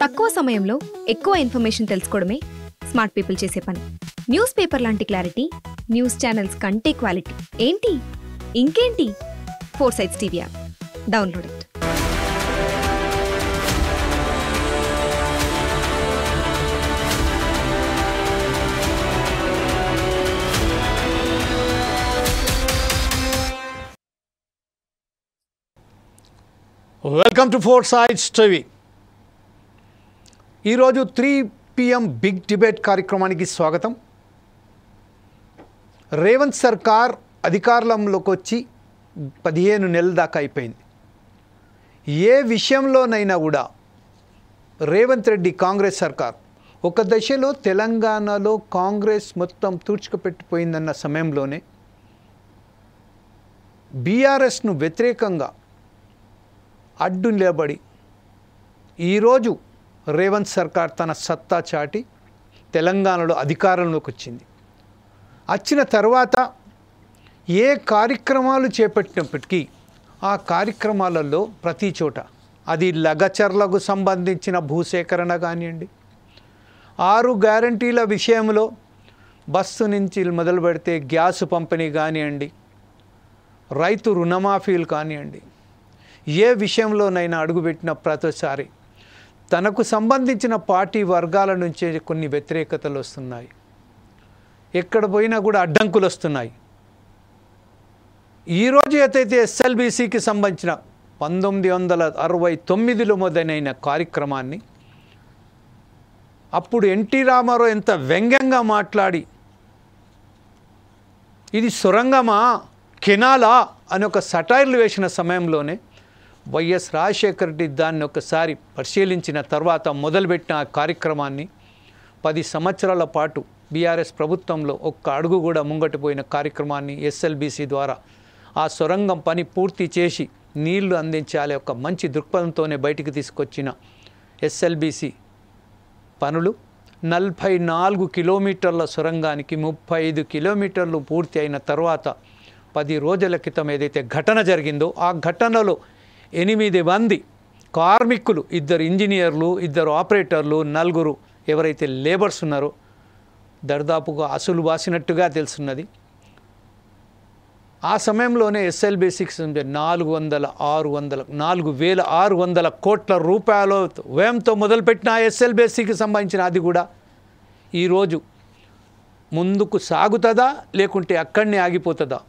తక్కువ సమయంలో ఎక్కువ ఇన్ఫర్మేషన్ తెలుసుకోవడమే స్మార్ట్ పీపుల్ చేసే పని. న్యూస్ పేపర్ లాంటి క్లారిటీ, న్యూస్ ఛానల్స్ కంటే క్వాలిటీ. ఏంటి ఇంకేంటి? Foresights TV app download it. Welcome to Foresights TV. ఈరోజు 3 PM బిగ్ డిబేట్ కార్యక్రమానికి స్వాగతం. రేవంత్ సర్కార్ అధికారంలోకి వచ్చి 15 నెలల దాకా అయిపోయింది. ఏ విషయంలోనైనా కూడా రేవంత్ రెడ్డి కాంగ్రెస్ సర్కార్ ఒక దశలో తెలంగాణలో కాంగ్రెస్ మొత్తం తుడుచుకుపెట్టిపోయిందన్న సమయంలోనే బీఆర్ఎస్ను వ్యతిరేకంగా అడ్డు నిలబడి ఈరోజు రేవంత్ సర్కార్ తన సత్తా చాటి తెలంగాణలో అధికారంలోకి వచ్చింది. వచ్చిన తర్వాత ఏ కార్యక్రమాలు చేపట్టినప్పటికీ ఆ కార్యక్రమాలలో ప్రతి చోట అది లగచర్లకు సంబంధించిన భూసేకరణ కానివ్వండి, 6 గ్యారంటీల విషయంలో బస్సు నుంచి మొదలు పెడితే గ్యాస్ పంపిణీ కానివ్వండి, రైతు రుణమాఫీలు కానివ్వండి, ఏ విషయంలోనైనా అడుగుపెట్టిన ప్రతిసారి తనకు సంబంధించిన పార్టీ వర్గాల నుంచే కొన్ని వ్యతిరేకతలు వస్తున్నాయి. ఎక్కడ పోయినా కూడా అడ్డంకులు వస్తున్నాయి. ఈరోజు ఏదైతే ఎస్ఎల్బీసీకి సంబంధించిన 1969లో మొదలైన కార్యక్రమాన్ని అప్పుడు ఎన్టీ రామారావు ఎంత వ్యంగ్యంగా మాట్లాడి ఇది సొరంగమా కెనాలా అని ఒక సటైర్లు వేసిన సమయంలోనే వైఎస్ రాజశేఖర రెడ్డి దాన్ని ఒకసారి పరిశీలించిన తర్వాత మొదలుపెట్టిన ఆ కార్యక్రమాన్ని 10 సంవత్సరాల పాటు బీఆర్ఎస్ ప్రభుత్వంలో ఒక్క అడుగు కూడా ముంగటిపోయిన కార్యక్రమాన్ని ఎస్ఎల్బీసీ ద్వారా ఆ సొరంగం పని పూర్తి చేసి నీళ్లు అందించాలి ఒక మంచి దృక్పథంతోనే బయటికి తీసుకొచ్చిన ఎస్ఎల్బీసీ పనులు 44 కిలోమీటర్ల సొరంగానికి 35 కిలోమీటర్లు పూర్తి అయిన తర్వాత 10 రోజుల క్రితం ఏదైతే ఘటన జరిగిందో ఆ ఘటనలో 8 మంది కార్మికులు, 2 ఇంజనీర్లు, 2 ఆపరేటర్లు, 4 ఎవరైతే లేబర్స్ ఉన్నారో దర్దాపుగా అసలు బాసినట్టుగా తెలుసున్నది. ఆ సమయంలోనే ఎస్ఎల్బీసీకి 4,600 కోట్ల రూపాయల వ్యయంతో మొదలుపెట్టిన ఎస్ఎల్బీసీకి సంబంధించిన అది కూడా ఈరోజు ముందుకు సాగుతుందా లేకుంటే అక్కడనే ఆగిపోతుందా?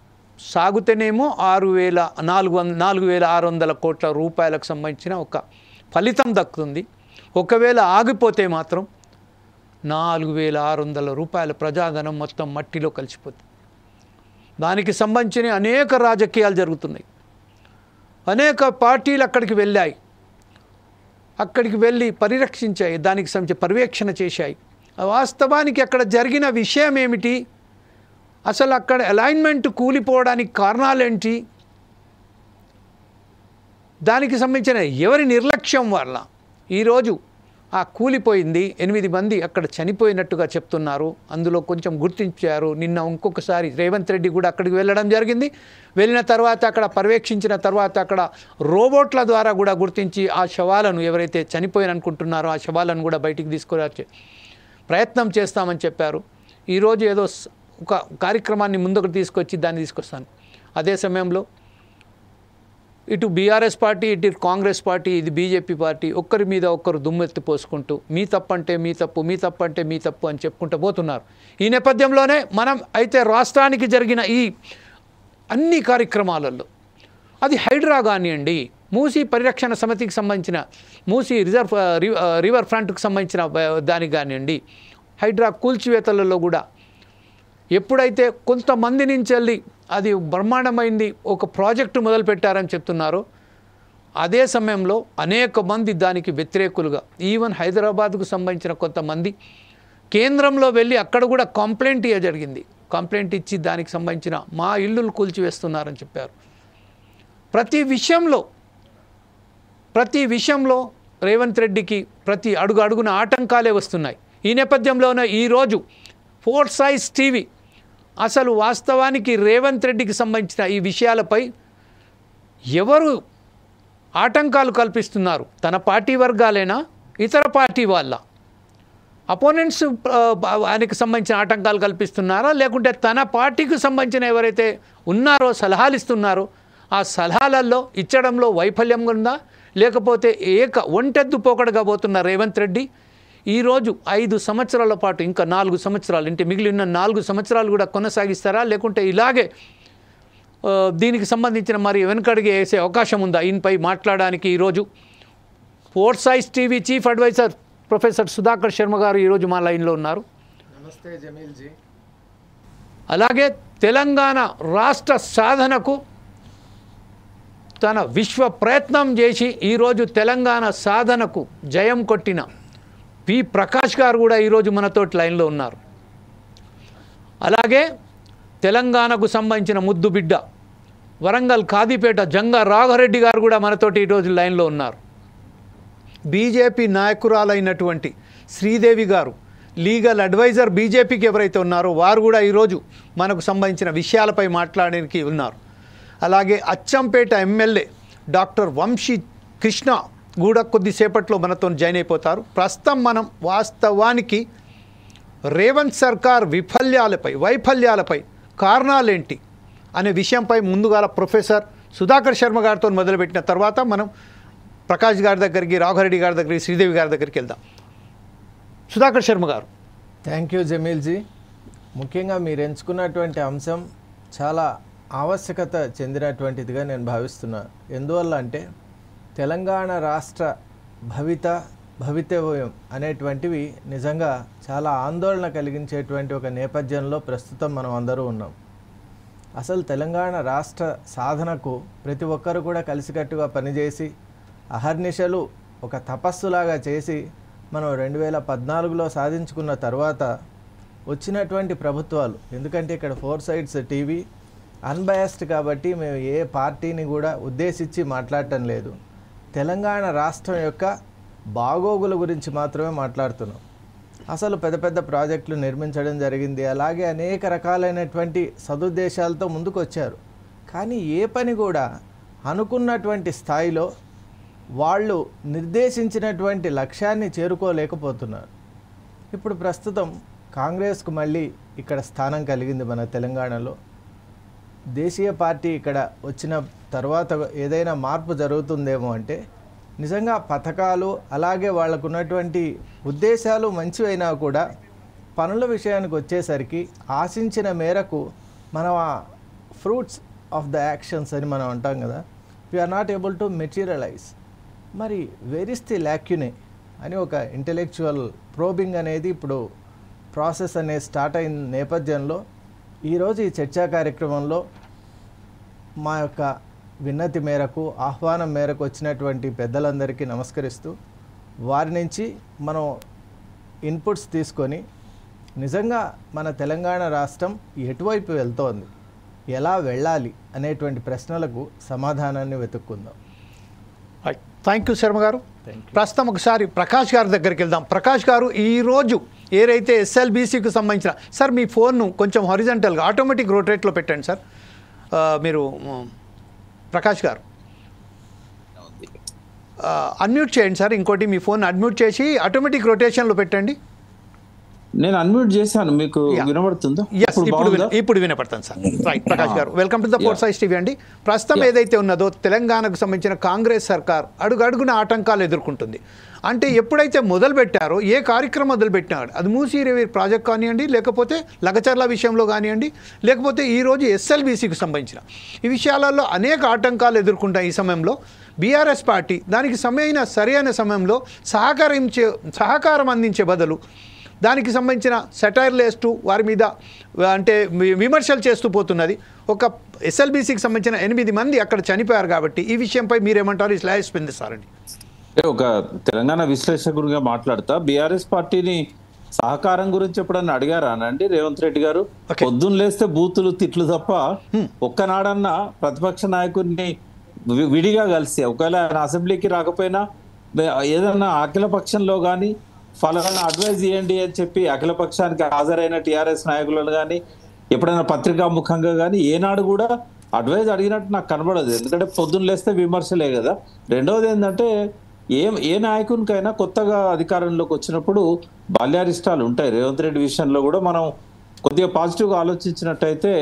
సాగుతేనేమో 4,600 కోట్ల రూపాయలకు సంబంధించిన ఒక ఫలితం దక్కుతుంది. ఒకవేళ ఆగిపోతే మాత్రం 4,600 రూపాయల ప్రజాధనం మొత్తం మట్టిలో కలిసిపోతుంది. దానికి సంబంధించిన అనేక రాజకీయాలు జరుగుతున్నాయి. అనేక పార్టీలు అక్కడికి వెళ్ళాయి, అక్కడికి వెళ్ళి పరిరక్షించాయి, దానికి సంబంధించి పర్యవేక్షణ చేశాయి. వాస్తవానికి అక్కడ జరిగిన విషయం ఏమిటి, అసలు అక్కడ అలైన్మెంట్ కూలిపోవడానికి కారణాలేంటి, దానికి సంబంధించిన ఎవరి నిర్లక్ష్యం వల్ల ఈరోజు ఆ కూలిపోయింది. 8 మంది అక్కడ చనిపోయినట్టుగా చెప్తున్నారు. అందులో కొంచెం గుర్తించారు. నిన్న ఇంకొకసారి రేవంత్ రెడ్డి కూడా అక్కడికి వెళ్ళడం జరిగింది. వెళ్ళిన తర్వాత అక్కడ పర్యవేక్షించిన తర్వాత అక్కడ రోబోట్ల ద్వారా కూడా గుర్తించి ఆ శవాలను ఎవరైతే చనిపోయిననుకుంటున్నారో ఆ శవాలను కూడా బయటికి తీసుకురాచే ప్రయత్నం చేస్తామని చెప్పారు. ఈరోజు ఏదో ఒక కార్యక్రమాన్ని ముందుకు తీసుకొచ్చి దాన్ని తీసుకొస్తాను. అదే సమయంలో ఇటు బీఆర్ఎస్ పార్టీ, ఇటు కాంగ్రెస్ పార్టీ, ఇది బీజేపీ పార్టీ ఒక్కరి మీద ఒక్కరు దుమ్మెత్తి పోసుకుంటూ మీ తప్పు అంటే మీ తప్పు, మీ తప్పు అంటే మీ తప్పు అని చెప్పుకుంటూ పోతున్నారు. ఈ నేపథ్యంలోనే మనం అయితే రాష్ట్రానికి జరిగిన ఈ అన్ని కార్యక్రమాలలో అది హైడ్రా కానివ్వండి, మూసీ పరిరక్షణ సమితికి సంబంధించిన మూసీ రివర్ ఫ్రంట్కి సంబంధించిన దానికి కానివ్వండి, హైడ్రా కూల్చివేతలలో కూడా ఎప్పుడైతే కొంతమంది నుంచి వెళ్ళి అది బ్రహ్మాండమైంది ఒక ప్రాజెక్టు మొదలుపెట్టారని చెప్తున్నారో అదే సమయంలో అనేక మంది దానికి వ్యతిరేకులుగా, ఈవెన్ హైదరాబాద్కు సంబంధించిన కొంతమంది కేంద్రంలో వెళ్ళి అక్కడ కూడా కంప్లైంట్ జరిగింది. కంప్లైంట్ ఇచ్చి దానికి సంబంధించిన మా ఇల్లులు కూల్చివేస్తున్నారని చెప్పారు. ప్రతి విషయంలో రేవంత్ రెడ్డికి ప్రతి అడుగున ఆటంకాలే వస్తున్నాయి. ఈ నేపథ్యంలోనే ఈరోజు ఫోర్సైట్స్ టీవీ అసలు వాస్తవానికి రేవంత్ రెడ్డికి సంబంధించిన ఈ విషయాలపై ఎవరు ఆటంకాలు కల్పిస్తున్నారు, తన పార్టీ వర్గాలేనా ఇతర పార్టీ వాళ్ళ అపోనెంట్స్ ఆయనకు సంబంధించిన ఆటంకాలు కల్పిస్తున్నారా, లేకుంటే తన పార్టీకి సంబంధించిన ఎవరైతే ఉన్నారో సలహాలు ఇస్తున్నారో ఆ సలహాలలో ఇచ్చడంలో వైఫల్యం ఉందా, లేకపోతే ఒంటెద్దు పోకడగా పోతున్న రేవంత్ రెడ్డి ఈరోజు 5 సంవత్సరాల పాటు ఇంకా 4 సంవత్సరాలు అంటే మిగిలిన 4 సంవత్సరాలు కూడా కొనసాగిస్తారా, లేకుంటే ఇలాగే దీనికి సంబంధించిన మరి వెనుకడిగి వేసే అవకాశం ఉందా? ఈయనపై మాట్లాడడానికి ఈరోజు Foresight TV chief advisor professor Sudhakar Sharma గారు ఈరోజు మా లైన్లో ఉన్నారు. నమస్తే జమీల్ జీ. అలాగే తెలంగాణ రాష్ట్ర సాధనకు తన విశ్వ ప్రయత్నం చేసి ఈరోజు తెలంగాణ సాధనకు జయం కొట్టిన పి ప్రకాష్ గారు కూడా ఈరోజు మనతో లైన్లో ఉన్నారు. అలాగే తెలంగాణకు సంబంధించిన ముద్దు బిడ్డ వరంగల్ కాదిపేట జంగా రాఘరెడ్డి గారు కూడా మనతోటి ఈరోజు లైన్లో ఉన్నారు. బీజేపీ నాయకురాలైనటువంటి శ్రీదేవి గారు లీగల్ అడ్వైజర్ బీజేపీకి ఎవరైతే ఉన్నారో వారు కూడా ఈరోజు మనకు సంబంధించిన విషయాలపై మాట్లాడడానికి ఉన్నారు. అలాగే అచ్చంపేట ఎమ్మెల్యే డాక్టర్ వంశీ కృష్ణ కూడా కొద్దిసేపట్లో మనతో జాయిన్ అయిపోతారు. ప్రస్తుతం మనం వాస్తవానికి రేవంత్ సర్కార్ వైఫల్యాలపై కారణాలేంటి అనే విషయంపై ముందుగా ప్రొఫెసర్ సుధాకర్ శర్మ గారితో మొదలుపెట్టిన తర్వాత మనం ప్రకాష్ గారి దగ్గరికి, రాఘరెడ్డి గారి దగ్గరికి, శ్రీదేవి గారి దగ్గరికి వెళ్దాం. సుధాకర్ శర్మ గారు. Thank you Jameel ji. ముఖ్యంగా మీరు ఎంచుకున్నటువంటి అంశం చాలా ఆవశ్యకత చెందినటువంటిదిగా నేను భావిస్తున్నాను. ఎందువల్ల అంటే తెలంగాణ రాష్ట్ర భవితవ్యం అనేటువంటివి నిజంగా చాలా ఆందోళన కలిగించేటువంటి ఒక నేపథ్యంలో ప్రస్తుతం మనం అందరూ ఉన్నాం. అసలు తెలంగాణ రాష్ట్ర సాధనకు ప్రతి ఒక్కరు కూడా కలిసికట్టుగా పనిచేసి అహర్నిశలు ఒక తపస్సులాగా చేసి మనం 2014లో సాధించుకున్న తర్వాత వచ్చినటువంటి ప్రభుత్వాలు, ఎందుకంటే ఇక్కడ ఫోర్సైట్స్ టీవీ అన్బయాస్డ్ కాబట్టి మేము ఏ పార్టీని కూడా ఉద్దేశించి మాట్లాడటం లేదు, తెలంగాణ రాష్ట్రం యొక్క బాగోగుల గురించి మాత్రమే మాట్లాడుతున్నాం. అసలు పెద్ద పెద్ద ప్రాజెక్టులు నిర్మించడం జరిగింది, అలాగే అనేక రకాలైనటువంటి సదుద్దేశాలతో ముందుకు వచ్చారు. కానీ ఏ పని కూడా అనుకున్నటువంటి స్థాయిలో వాళ్ళు నిర్దేశించినటువంటి లక్ష్యాన్ని చేరుకోలేకపోతున్నారు. ఇప్పుడు ప్రస్తుతం కాంగ్రెస్కు మళ్ళీ ఇక్కడ స్థానం కలిగింది మన తెలంగాణలో. దేశీయ పార్టీ ఇక్కడ వచ్చిన తర్వాత ఏదైనా మార్పు జరుగుతుందేమో అంటే నిజంగా పథకాలు అలాగే వాళ్ళకు ఉన్నటువంటి ఉద్దేశాలు మంచివైనా కూడా పనుల విషయానికి వచ్చేసరికి ఆశించిన మేరకు మనం ఆ ఫ్రూట్స్ ఆఫ్ ద యాక్షన్స్ అని మనం అంటాం కదా, we are not able to materialise. మరి వేర్ ఇస్ ది ల్యాక్యునే అని ఒక ఇంటెలెక్చువల్ ప్రోబింగ్ అనేది ఇప్పుడు ప్రాసెస్ అనేది స్టార్ట్ అయిన నేపథ్యంలో ఈరోజు ఈ చర్చా కార్యక్రమంలో మా యొక్క విన్నతి మేరకు, ఆహ్వానం మేరకు వచ్చినటువంటి పెద్దలందరికీ నమస్కరిస్తూ వారి నుంచి మనం ఇన్పుట్స్ తీసుకొని నిజంగా మన తెలంగాణ రాష్ట్రం ఎటువైపు వెళ్తోంది, ఎలా వెళ్ళాలి అనేటువంటి ప్రశ్నలకు సమాధానాన్ని వెతుక్కుందాం. థ్యాంక్ యూ శర్మ గారు. ప్రస్తుతం ఒకసారి ప్రకాష్ గారి దగ్గరికి వెళ్దాం. ప్రకాష్ గారు, ఈరోజు ఏదైతే ఎస్ఎల్బీసీకి సంబంధించిన సార్ మీ ఫోన్ను కొంచెం హారిజంటల్గా ఆటోమేటిక్ రోటేట్లో పెట్టండి సార్. మీరు ప్రకాష్ గారు అన్మ్యూట్ చేయండి సార్. ఇంకోటి మీ ఫోన్ అన్మ్యూట్ చేసి ఆటోమేటిక్ రొటేషన్లో పెట్టండి. నేను అన్మ్యూట్ చేశాను, మీకు వినబడుతుందా? ఇప్పుడు వినపడుతుంది సార్. రైట్ ప్రకాష్ గారు, welcome to the foresight TV అండి. ప్రస్తుతం ఏదైతే ఉన్నదో తెలంగాణకు సంబంధించిన కాంగ్రెస్ సర్కార్ అడుగడుగున ఆటంకాలు ఎదుర్కొంటుంది. అంటే ఎప్పుడైతే మొదలుపెట్టారో ఏ కార్యక్రమం మొదలుపెట్టినాడు, అది మూసీ ప్రాజెక్ట్ కానివ్వండి, లేకపోతే లగచర్ల విషయంలో కానివ్వండి, లేకపోతే ఈరోజు ఎస్ఎల్బీసీకి సంబంధించిన ఈ విషయాలలో అనేక ఆటంకాలు ఎదుర్కొంటాయి. ఈ సమయంలో బీఆర్ఎస్ పార్టీ దానికి సరైన సమయంలో సహకారం అందించే బదులు దానికి సంబంధించిన సెటైర్లు వేస్తూ వారి మీద అంటే విమర్శలు చేస్తూ పోతున్నది. ఒక ఎస్ఎల్బీసీకి సంబంధించిన 8 మంది అక్కడ చనిపోయారు. కాబట్టి ఈ విషయంపై మీరేమంటారు? ఇలా స్పందిస్తారండి. ఒక తెలంగాణ విశ్లేషకుడిగా మాట్లాడతా, బీఆర్ఎస్ పార్టీని సహకారం గురించి ఎప్పుడన్నా అడిగారా అనండి రేవంత్ రెడ్డి గారు? పొద్దున్న లేస్తే బూతులు తిట్లు తప్ప ఒక్కనాడన్నా ప్రతిపక్ష నాయకుడిని విడిగా కలిసి ఒకవేళ ఆయన అసెంబ్లీకి రాకపోయినా ఏదన్నా అఖిల పక్షంలో కానీ ఫలానా అడ్వైజ్ చేయండి అని చెప్పి అఖిల పక్షానికి హాజరైన టీఆర్ఎస్ నాయకులను కానీ ఎప్పుడైనా పత్రికా ముఖంగా కానీ ఏనాడు కూడా అడ్వైజ్ అడిగినట్టు నాకు కనబడదు. ఎందుకంటే పొద్దున్న లేస్తే విమర్శలే కదా. రెండవది ఏంటంటే ఏ నాయకునికైనా కొత్తగా అధికారంలోకి వచ్చినప్పుడు బాల్యారిష్టాలు ఉంటాయి. రేవంత్ రెడ్డి విషయంలో కూడా మనం కొద్దిగా పాజిటివ్గా ఆలోచించినట్టయితే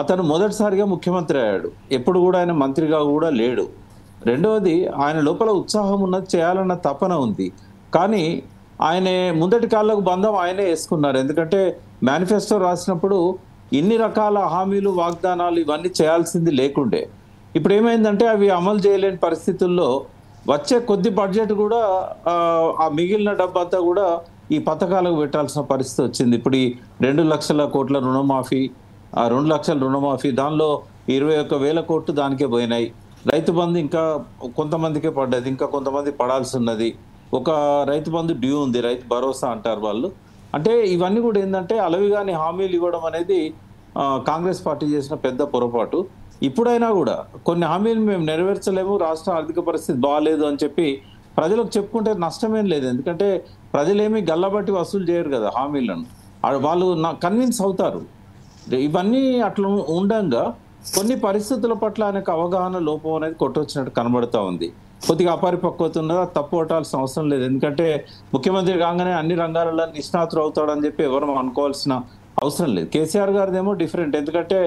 అతను మొదటిసారిగా ముఖ్యమంత్రి అయ్యాడు. ఎప్పుడు కూడా ఆయన మంత్రిగా కూడా లేడు. రెండవది, ఆయన లోపల ఉత్సాహం ఉన్నది, చేయాలన్న తపన ఉంది. కానీ ఆయన ముందటి కాళ్ళకు బంధం ఆయనే వేసుకున్నారు. ఎందుకంటే మేనిఫెస్టో రాసినప్పుడు ఇన్ని రకాల హామీలు, వాగ్దానాలు ఇవన్నీ చేయాల్సింది లేకుండే. ఇప్పుడు ఏమైందంటే అవి అమలు చేయలేని పరిస్థితుల్లో వచ్చే కొద్ది బడ్జెట్ కూడా ఆ మిగిలిన డబ్బంతా కూడా ఈ పథకాలకు పెట్టాల్సిన పరిస్థితి వచ్చింది. ఇప్పుడు ఈ 2 లక్షల కోట్ల రుణమాఫీ, 2 లక్షల రుణమాఫీ, దానిలో 21,000 కోట్లు దానికే పోయినాయి. రైతు బంధు ఇంకా కొంతమందికే పడ్డది, ఇంకా కొంతమంది పడాల్సి ఉన్నది. ఒక రైతు బంధు డ్యూ ఉంది, రైతు భరోసా అంటారు వాళ్ళు. అంటే ఇవన్నీ కూడా ఏంటంటే అలవిగాని హామీలు ఇవ్వడం అనేది కాంగ్రెస్ పార్టీ చేసిన పెద్ద పొరపాటు. ఇప్పుడైనా కూడా కొన్ని హామీలు మేము నెరవేర్చలేము, రాష్ట్ర ఆర్థిక పరిస్థితి బాగాలేదు అని చెప్పి ప్రజలకు చెప్పుకుంటే నష్టమేం లేదు. ఎందుకంటే ప్రజలేమీ గల్లబట్టి వసూలు చేయరు కదా హామీలను, వాళ్ళు కన్విన్స్ అవుతారు. ఇవన్నీ అట్లా ఉండంగా కొన్ని పరిస్థితుల పట్ల ఆయనకు అవగాహన లోపం అనేది కొట్టొచ్చినట్టు కనబడుతూ ఉంది. కొద్దిగా అపరిపక్వత ఉన్నది, తప్పు పట్టాల్సిన అవసరం లేదు. ఎందుకంటే ముఖ్యమంత్రి కాగానే అన్ని రంగాలలో నిష్ణాతుడు అవుతాడని చెప్పి ఎవరు అనుకోవాల్సిన అవసరం లేదు. కేసీఆర్ గారిదేమో డిఫరెంట్. ఎందుకంటే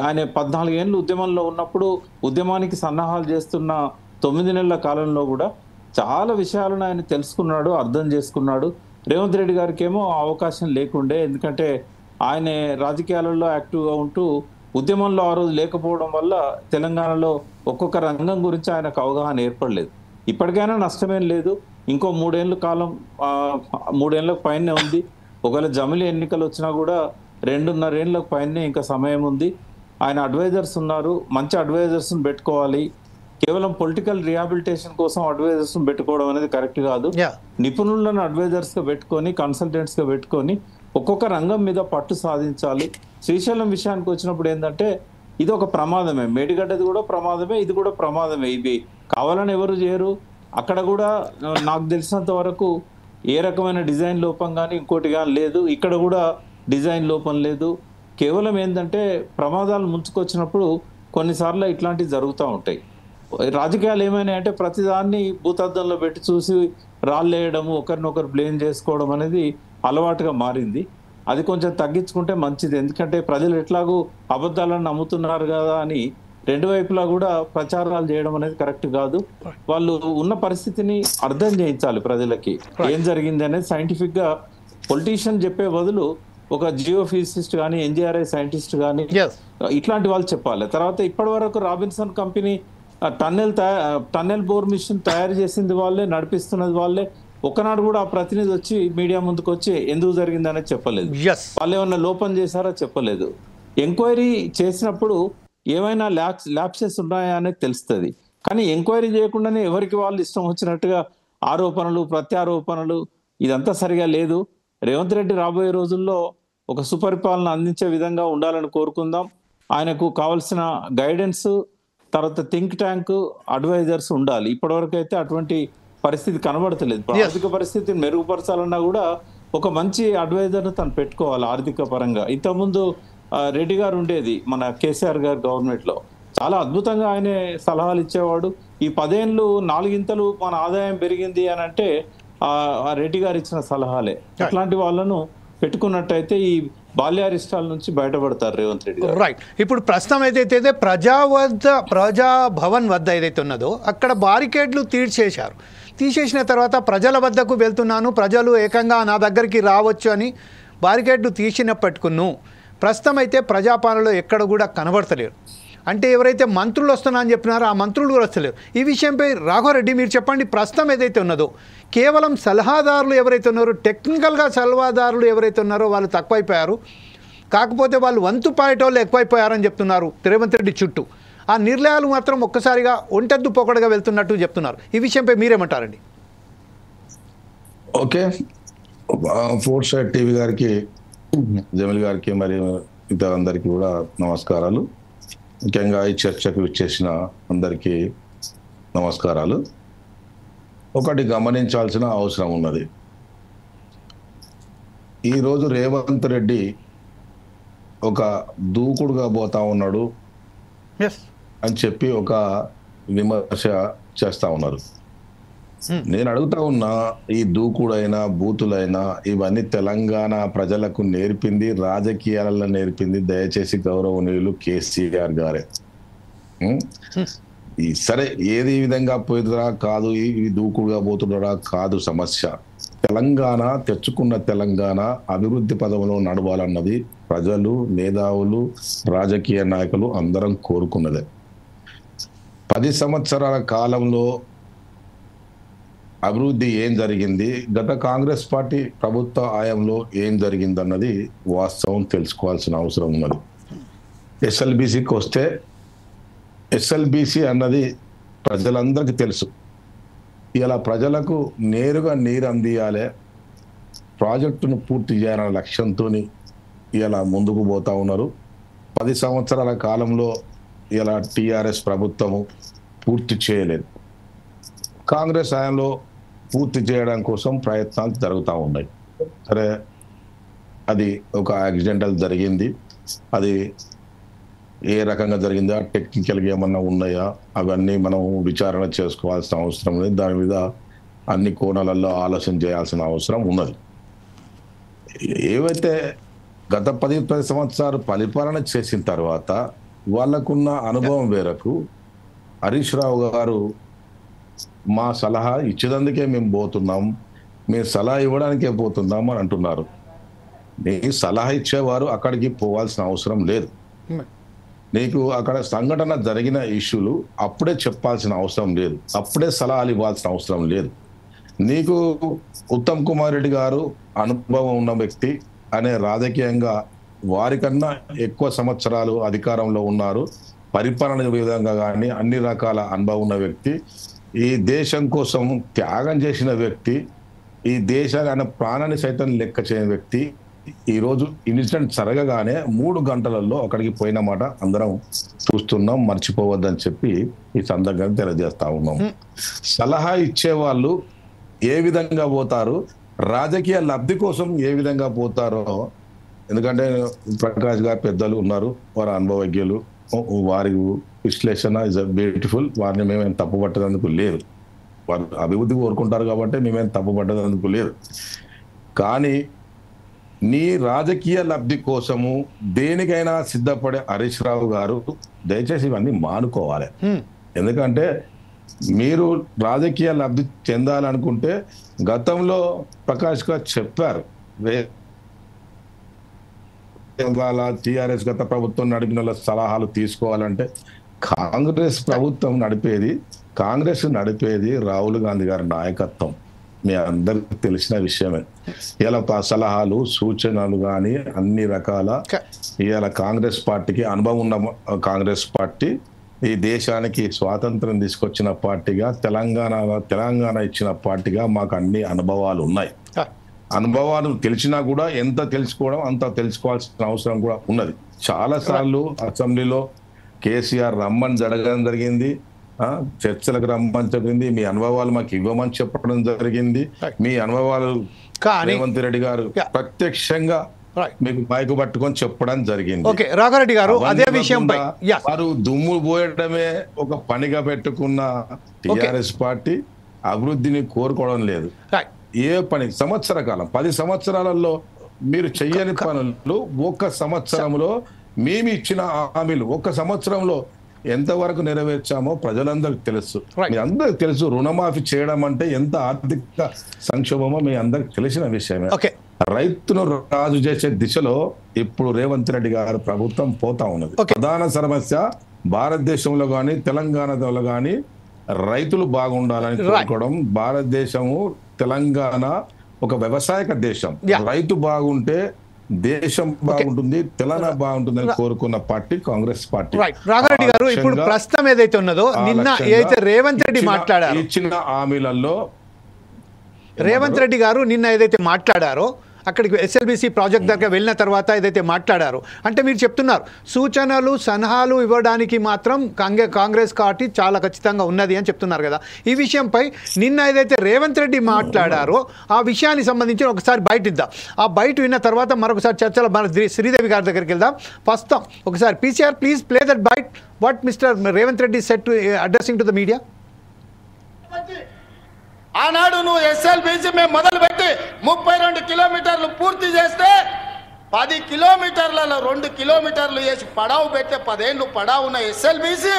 ఆయన 14 ఏళ్ళు ఉద్యమంలో ఉన్నప్పుడు ఉద్యమానికి సన్నాహాలు చేస్తున్న 9 నెలల కాలంలో కూడా చాలా విషయాలను ఆయన తెలుసుకున్నాడు, అర్థం చేసుకున్నాడు. రేవంత్ రెడ్డి గారికి ఏమో అవకాశం లేకుండే. ఎందుకంటే ఆయన రాజకీయాలలో యాక్టివ్గా ఉంటూ ఉద్యమంలో ఆ రోజు లేకపోవడం వల్ల తెలంగాణలో ఒక్కొక్క రంగం గురించి ఆయనకు అవగాహన ఏర్పడలేదు. ఇప్పటికైనా నష్టమేం లేదు. ఇంకో 3 ఏళ్ళ కాలం, 3 ఏళ్ళకు పైనే ఉంది. ఒకవేళ జమిలీ ఎన్నికలు వచ్చినా కూడా 2.5 ఏళ్ళకు పైనే ఇంకా సమయం ఉంది. ఆయన అడ్వైజర్స్ ఉన్నారు, మంచి అడ్వైజర్స్ని పెట్టుకోవాలి. కేవలం పొలిటికల్ రిహాబిలిటేషన్ కోసం అడ్వైజర్స్ని పెట్టుకోవడం అనేది కరెక్ట్ కాదు. నిపుణులను అడ్వైజర్స్గా పెట్టుకొని, కన్సల్టెంట్స్గా పెట్టుకొని ఒక్కొక్క రంగం మీద పట్టు సాధించాలి. శ్రీశైలం విషయానికి వచ్చినప్పుడు ఏంటంటే ఇది ఒక ప్రమాదమే, మేడిగడ్డది కూడా ప్రమాదమే, ఇది కూడా ప్రమాదమే. ఇవి కావాలని ఎవరు చేయరు. అక్కడ కూడా నాకు తెలిసినంత వరకు ఏ రకమైన డిజైన్ లోపం కానీ ఇంకోటి కానీ లేదు. ఇక్కడ కూడా డిజైన్ లోపం లేదు. కేవలం ఏంటంటే ప్రమాదాలు ముంచుకొచ్చినప్పుడు కొన్నిసార్లు ఇట్లాంటివి జరుగుతూ ఉంటాయి. రాజకీయాలు ఏమైనా అంటే ప్రతిదాన్ని భూతద్దంలో పెట్టి చూసి రాళ్ళేయడము, ఒకరినొకరు బ్లేమ్ చేసుకోవడం అనేది అలవాటుగా మారింది. అది కొంచెం తగ్గించుకుంటే మంచిది. ఎందుకంటే ప్రజలు ఎట్లాగూ అబద్ధాలను నమ్ముతున్నారు కదా అని రెండు వైపులా కూడా ప్రచారాలు చేయడం అనేది కరెక్ట్ కాదు. వాళ్ళు ఉన్న పరిస్థితిని అర్థం చేయించాలి ప్రజలకి, ఏం జరిగింది అనేది సైంటిఫిక్ గా. పొలిటీషియన్ చెప్పే బదులు ఒక జియో ఫిజిసిస్ట్ కానీ, ఎన్జిఆర్ఐ సైంటిస్ట్ కానీ ఇట్లాంటి వాళ్ళు చెప్పాలి. తర్వాత ఇప్పటి వరకు Robinson company tunnel bore machine తయారు చేసింది వాళ్ళే, నడిపిస్తున్నది వాళ్ళే. ఒకనాడు కూడా ఆ ప్రతినిధి వచ్చి మీడియా ముందుకు వచ్చి ఎందుకు జరిగింది అనేది చెప్పలేదు. వాళ్ళు ఏమన్నా లోపం చేశారో చెప్పలేదు. ఎంక్వైరీ చేసినప్పుడు ఏమైనా ల్యాప్సెస్ ఉన్నాయా అనేది తెలుస్తుంది. కానీ ఎంక్వైరీ చేయకుండానే ఎవరికి వాళ్ళు ఇష్టం వచ్చినట్టుగా ఆరోపణలు, ప్రత్యారోపణలు, ఇదంతా సరిగా లేదు. రేవంత్ రెడ్డి రాబోయే రోజుల్లో ఒక సుపరిపాలన అందించే విధంగా ఉండాలని కోరుకుందాం. ఆయనకు కావాల్సిన గైడెన్స్, తర్వాత థింక్ ట్యాంక్, అడ్వైజర్స్ ఉండాలి. ఇప్పటివరకు అయితే అటువంటి పరిస్థితి కనబడతలేదు. ఆర్థిక పరిస్థితిని మెరుగుపరచాలన్నా కూడా ఒక మంచి అడ్వైజర్ను తను పెట్టుకోవాలి ఆర్థిక పరంగా. ఇంతకుముందు రెడ్డి గారు ఉండేది మన కేసీఆర్ గారు గవర్నమెంట్ లో, చాలా అద్భుతంగా ఆయనే సలహాలు ఇచ్చేవాడు. ఈ 10 ఏళ్ళు 4 ఇంతలు మన ఆదాయం పెరిగింది అని అంటే ఆ రెడ్డి గారు ఇచ్చిన సలహాలే. అట్లాంటి వాళ్ళను పెట్టుకున్నట్టయితే ఈ బాల్యారిష్టాల నుంచి బయటపడతారు రేవంత్ రెడ్డి గారు. రైట్. ఇప్పుడు ప్రస్తుతం ఏదైతే ప్రజాభవన్ వద్ద ఏదైతే ఉన్నదో అక్కడ బారికేడ్లు తీసేసిన తర్వాత ప్రజల వద్దకు వెళ్తున్నాను, ప్రజలు ఏకంగా నా దగ్గరికి రావచ్చు అని బారికేడ్లు తీసినప్పటికును ప్రస్తుతం అయితే ప్రజాపాలనలో ఎక్కడ కూడా కనబడతలేరు. అంటే ఎవరైతే మంత్రులు వస్తున్నా అని చెప్పినారో ఆ మంత్రులు కూడా వస్తలేరు. ఈ విషయంపై రాఘవరెడ్డి మీరు చెప్పండి. ప్రస్తుతం ఏదైతే ఉన్నదో కేవలం సలహాదారులు ఎవరైతే ఉన్నారో, టెక్నికల్గా సలహాదారులు ఎవరైతే ఉన్నారో వాళ్ళు తక్కువైపోయారు, కాకపోతే వాళ్ళు వంతు పాయేటోళ్ళు ఎక్కువైపోయారని చెప్తున్నారు రేవంత్ రెడ్డి చుట్టూ. ఆ నిర్ణయాలు మాత్రం ఒక్కసారిగా ఒంటెద్దు పొగడగా వెళ్తున్నట్టు చెప్తున్నారు. ఈ విషయంపై మీరేమంటారండి? ఓకే, 4 సైడ్ టీవీ గారికి, జమీల్ గారికి, మరి ఇతరులందరికీ కూడా నమస్కారాలు. ముఖ్యంగా ఈ చర్చకు ఇచ్చేసిన అందరికీ నమస్కారాలు. ఒకటి గమనించాల్సిన అవసరం ఉన్నది. ఈరోజు రేవంత్ రెడ్డి ఒక దూకుడుగా పోతా ఉన్నాడు అని చెప్పి ఒక విమర్శ చేస్తూ ఉన్నారు. నేను అడుగుతా ఉన్నా, ఈ దూకుడైనా బూతులైనా ఇవన్నీ తెలంగాణ ప్రజలకు నేర్పింది, రాజకీయాలలో నేర్పింది దయచేసి గౌరవనీయులు కేసీఆర్ గారే. సరే, ఏది విధంగా పోతుందా కాదు, ఈ దూకుడుగా పోతున్నారా కాదు సమస్య. తెలంగాణ తెచ్చుకున్న తెలంగాణ అభివృద్ధి పదంలో నడవాలన్నది ప్రజలు, మేధావులు, రాజకీయ నాయకులు అందరం కోరుకున్నదే. 10 సంవత్సరాల కాలంలో అభివృద్ధి ఏం జరిగింది, గత కాంగ్రెస్ పార్టీ ప్రభుత్వ హయాంలో ఏం జరిగిందన్నది వాస్తవం తెలుసుకోవాల్సిన అవసరం ఉన్నది. ఎస్ఎల్బిసికి వస్తే, ఎస్ఎల్బిసి అన్నది ప్రజలందరికీ తెలుసు. ఇలా ప్రజలకు నేరుగా నీరు అందియాలి, ప్రాజెక్టును పూర్తి చేయాలనే లక్ష్యంతో ఇలా ముందుకు పోతా ఉన్నారు. 10 సంవత్సరాల కాలంలో ఇలా టిఆర్ఎస్ ప్రభుత్వము పూర్తి చేయలేదు. కాంగ్రెస్ హయాంలో పూర్తి చేయడం కోసం ప్రయత్నాలు జరుగుతూ ఉన్నాయి. సరే, అది ఒక యాక్సిడెంటల్ జరిగింది. అది ఏ రకంగా జరిగిందా, టెక్నికల్గా ఏమన్నా ఉన్నాయా, అవన్నీ మనం విచారణ చేసుకోవాల్సిన అవసరం ఉంది. దాని మీద అన్ని కోణాలలో ఆలోచన చేయాల్సిన అవసరం ఉన్నది. ఏవైతే గత 10 సంవత్సరాలు పరిపాలన చేసిన తర్వాత వాళ్ళకున్న అనుభవం మేరకు హరీష్ రావు గారు మా సలహా ఇచ్చేదందుకే మేము పోతున్నాం, మేము సలహా ఇవ్వడానికే పోతున్నాం అని అంటున్నారు. నీ సలహా ఇచ్చేవారు అక్కడికి పోవాల్సిన అవసరం లేదు. నీకు అక్కడ సంఘటన జరిగిన ఇష్యూలు అప్పుడే చెప్పాల్సిన అవసరం లేదు, అప్పుడే సలహాలు ఇవ్వాల్సిన అవసరం లేదు. నీకు ఉత్తమ్ కుమార్ రెడ్డి గారు అనుభవం ఉన్న వ్యక్తి అనే రాజకీయంగా వారికన్నా ఎక్కువ సంవత్సరాలు అధికారంలో ఉన్నారు, పరిపాలన విధంగా కానీ అన్ని రకాల అనుభవం ఉన్న వ్యక్తి, ఈ దేశం కోసం త్యాగం చేసిన వ్యక్తి, ఈ దేశాన్ని ఆయన ప్రాణాన్ని సైతం లెక్క చేయని వ్యక్తి ఈరోజు ఇన్సిడెంట్ జరగగానే 3 గంటలలో అక్కడికి పోయిన మాట అందరం చూస్తున్నాం, మర్చిపోవద్దని చెప్పి ఈ సందర్భంగా తెలియజేస్తా ఉన్నాం. సలహా ఇచ్చే వాళ్ళు ఏ విధంగా పోతారు, రాజకీయ లబ్ధి కోసం ఏ విధంగా పోతారో, ఎందుకంటే ప్రకాష్ గారు పెద్దలు ఉన్నారు, వారు అనుభవజ్ఞులు, వారి విశ్లేషణ ఇస్ బ్యూటిఫుల్. వారిని మేమేం తప్పు పట్టేందుకు లేదు, వారు అభివృద్ధి కోరుకుంటారు కాబట్టి మేమేం తప్పు పట్టేందుకు లేదు. కానీ నీ రాజకీయ లబ్ధి కోసము దేనికైనా సిద్ధపడే హరీష్ రావు గారు దయచేసి ఇవన్నీ మానుకోవాలి. ఎందుకంటే మీరు రాజకీయ లబ్ధి చెందాలనుకుంటే గతంలో ప్రకాష్ గారు చెప్పారు, టిఆర్ఎస్ గత ప్రభుత్వం నడిపిన సలహాలు తీసుకోవాలంటే కాంగ్రెస్ ప్రభుత్వం నడిపేది రాహుల్ గాంధీ గారి నాయకత్వం, మీ అందరికి తెలిసిన విషయమే. ఇలా సలహాలు సూచనలు కానీ అన్ని రకాల ఇలా కాంగ్రెస్ పార్టీకి అనుభవం ఉన్న కాంగ్రెస్ పార్టీ ఈ దేశానికి స్వాతంత్రం తీసుకొచ్చిన పార్టీగా, తెలంగాణ ఇచ్చిన పార్టీగా మాకు అన్ని అనుభవాలు ఉన్నాయి. అనుభవాలు తెలిసినా కూడా ఎంత తెలుసుకోవడం అంత తెలుసుకోవాల్సిన అవసరం కూడా ఉన్నది. చాలా సార్లు అసెంబ్లీలో కేసీఆర్ రమ్మని జరగడం జరిగింది, చర్చలకు రమ్మని చెప్పింది, మీ అనుభవాలు మాకు ఇవ్వమని చెప్పడం జరిగింది. మీ అనుభవాలు రేవంత్ రెడ్డి గారు ప్రత్యక్షంగా మీకు మైకు పట్టుకొని చెప్పడం జరిగింది. రాఘారెడ్డి గారు అదే విషయంపై వారు దుమ్ము పోయడమే ఒక పనిగా పెట్టుకున్న టిఆర్ఎస్ పార్టీ అభివృద్ధిని కోరుకోవడం లేదు. ఏ పని సంవత్సర కాలం 10 సంవత్సరాలలో మీరు చెయ్యని పనులు 1 సంవత్సరంలో మేము ఇచ్చిన హామీలు 1 సంవత్సరంలో ఎంతవరకు నెరవేర్చామో ప్రజలందరికీ తెలుసు, మీ అందరికి తెలుసు. రుణమాఫీ చేయడం అంటే ఎంత ఆర్థిక సంక్షోభమో మీ అందరికి తెలిసిన విషయమే. రైతును రాజు చేసే దిశలో ఇప్పుడు రేవంత్ రెడ్డి గారి ప్రభుత్వం పోతా ఉన్నది. ప్రధాన సమస్య భారతదేశంలో కానీ తెలంగాణలో కానీ రైతులు బాగుండాలని కోరుకోవడం. భారతదేశము తెలంగాణ ఒక వ్యవసాయక దేశం, రైతు బాగుంటే దేశం బాగుంటుంది, తెలంగాణ బాగుంటుందని కోరుకున్న పార్టీ కాంగ్రెస్ పార్టీ. రాఘారెడ్డి గారు, ఇప్పుడు ప్రస్తుతం ఏదైతే ఉన్నదో నిన్న ఏదైతే రేవంత్ రెడ్డి మాట్లాడారు, ఇచ్చిన హామీలలో రేవంత్ రెడ్డి గారు నిన్న ఏదైతే మాట్లాడారో అక్కడికి ఎస్ఎల్బిసి ప్రాజెక్ట్ దగ్గర వెళ్ళిన తర్వాత ఏదైతే మాట్లాడారో, అంటే మీరు చెప్తున్నారు సూచనలు సలహాలు ఇవ్వడానికి మాత్రం కాంగ్రెస్ పార్టీ చాలా ఖచ్చితంగా ఉన్నది అని చెప్తున్నారు కదా. ఈ విషయంపై నిన్న ఏదైతే రేవంత్ రెడ్డి మాట్లాడారో ఆ విషయానికి సంబంధించి ఒకసారి బయట ఇద్దాం. ఆ బయట విన్న తర్వాత మరొకసారి చర్చలో మన శ్రీదేవి గారి దగ్గరికి వెళ్దాం. ప్రస్తుతం ఒకసారి PCR please play that bite what Mr Revanth Reddy set to addressing to the media. ఆనాడు నువ్వు ఎస్ఎల్బీసీ మేము మొదలుపెట్టి 32 కిలోమీటర్లు పూర్తి చేస్తే 10 కిలోమీటర్లలో 2 కిలోమీటర్లు వేసి పడావు పెట్టే 10 ఏళ్ళు పడావు ఉన్న ఎస్ఎల్బీసీ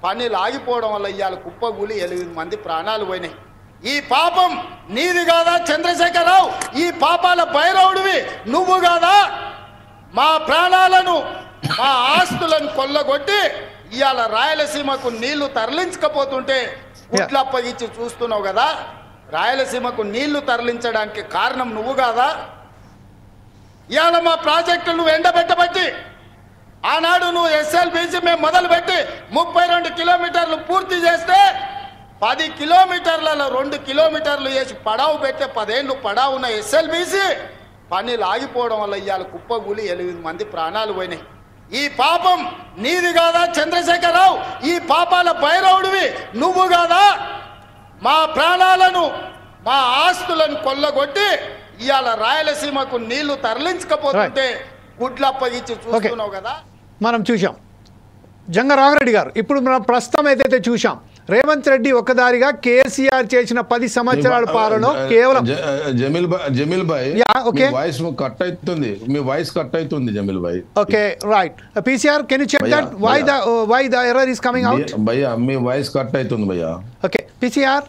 పనులు ఆగిపోవడం వల్ల ఇవాళ కుప్పగూలి 8 మంది ప్రాణాలు పోయినాయి. ఈ పాపం నీది కాదా చంద్రశేఖరరావు? ఈ పాపాల భైరవుడివి నువ్వు కాదా? మా ప్రాణాలను మా ఆస్తులను కొల్లగొట్టి ఇవాళ రాయలసీమకు నీళ్లు తరలించకపోతుంటే గుడ్లప్పగిచ్చి చూస్తున్నావు కదా. రాయలసీమకు నీళ్లు తరలించడానికి కారణం నువ్వు కాదా? ఇవాళ మా ప్రాజెక్టులు నువ్వు ఎండబెట్టబట్టి ఆనాడు నువ్వు ఎస్ఎల్బీసీ మేము మొదలుపెట్టి 32 కిలోమీటర్లు పూర్తి చేస్తే 10 కిలోమీటర్లలో 2 కిలోమీటర్లు వేసి పడావు పెట్టే 10 ఏళ్ళు పడావు ఉన్న ఎస్ఎల్బీసీ పనులు ఆగిపోవడం వల్ల ఇవాళ కుప్పగూలి 8 మంది ప్రాణాలు పోయినాయి. ఈ పాపం నీది కాదా చంద్రశేఖరరావు? ఈ పాపాల భైరవుడివి నువ్వు కాదా? మా ప్రాణాలను మా ఆస్తులను కొల్లగొట్టి ఇవాళ రాయలసీమకు నీళ్లు తరలించకపోతుంటే గుడ్లప్పగిచ్చి చూస్తున్నావు కదా. మనం చూసాం జంగరాఘరెడ్డి గారు. ఇప్పుడు మనం ప్రస్తుతం ఏదైతే చూసాం రేవంత్ రెడ్డి ఒకదారిగా కేసీఆర్ చేసిన 10 సంవత్సరాల పాలన కేవలం జమీల్ భాయ్ వాయిస్ కట్ అవుతుంది, మీ వాయిస్ కట్ అవుతుంది Jameel bhai. Okay right PCR can you check that why the error is coming out? భయ్యా మీ వాయిస్ కట్ అవుతుంది భయ్యా. Okay PCR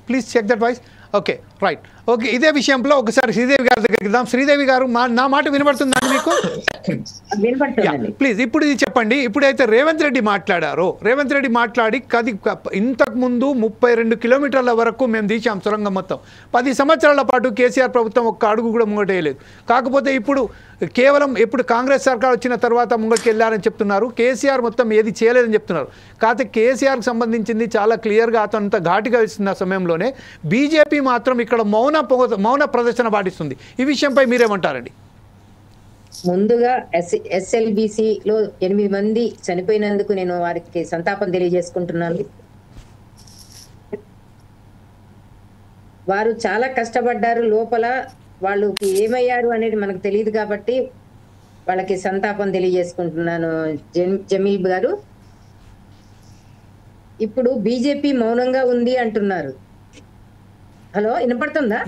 please check that voice. Okay right okay ఇదే విషయంలో ఒకసారి శ్రీదేవి గారి దగ్గరికి వెళ్దాం. శ్రీదేవి గారు నా మాట వినబడుతుందండి మీకు? ప్లీజ్ ఇప్పుడు ఇది చెప్పండి. ఇప్పుడైతే రేవంత్ రెడ్డి మాట్లాడారో రేవంత్ రెడ్డి మాట్లాడి ఇంతకు ముందు 32 కిలోమీటర్ల వరకు మేము తీసాం సొరంగం మొత్తం. 10 సంవత్సరాల పాటు కేసీఆర్ ప్రభుత్వం ఒక్క అడుగు కూడా ముంగటేయలేదు. కాకపోతే ఇప్పుడు కేవలం ఇప్పుడు కాంగ్రెస్ సర్కార్ వచ్చిన తర్వాత ముంగటికి వెళ్ళారని చెప్తున్నారు. కేసీఆర్ మొత్తం ఏది చేయలేదని చెప్తున్నారు. కాకపోతే కేసీఆర్కి సంబంధించింది చాలా క్లియర్గా అతనంత ఘాటుగా ఇస్తున్న సమయంలోనే బీజేపీ మాత్రం ఇక్కడ మౌన ప్రదర్శన పాటిస్తుంది. ఈ విషయంపై మీరేమంటారండి? ముందుగా ఎస్ఎల్బిసిలో 8 మంది చనిపోయినందుకు నేను వారికి సంతాపం తెలియజేసుకుంటున్నాను. వారు చాలా కష్టపడ్డారు. లోపల వాళ్ళకి ఏమయ్యారు అనేది మనకు తెలియదు కాబట్టి వాళ్ళకి సంతాపం తెలియజేసుకుంటున్నాను. జమీల్ గారు, ఇప్పుడు బీజేపీ మౌనంగా ఉంది అంటున్నారు. హలో వినపడుతుందా?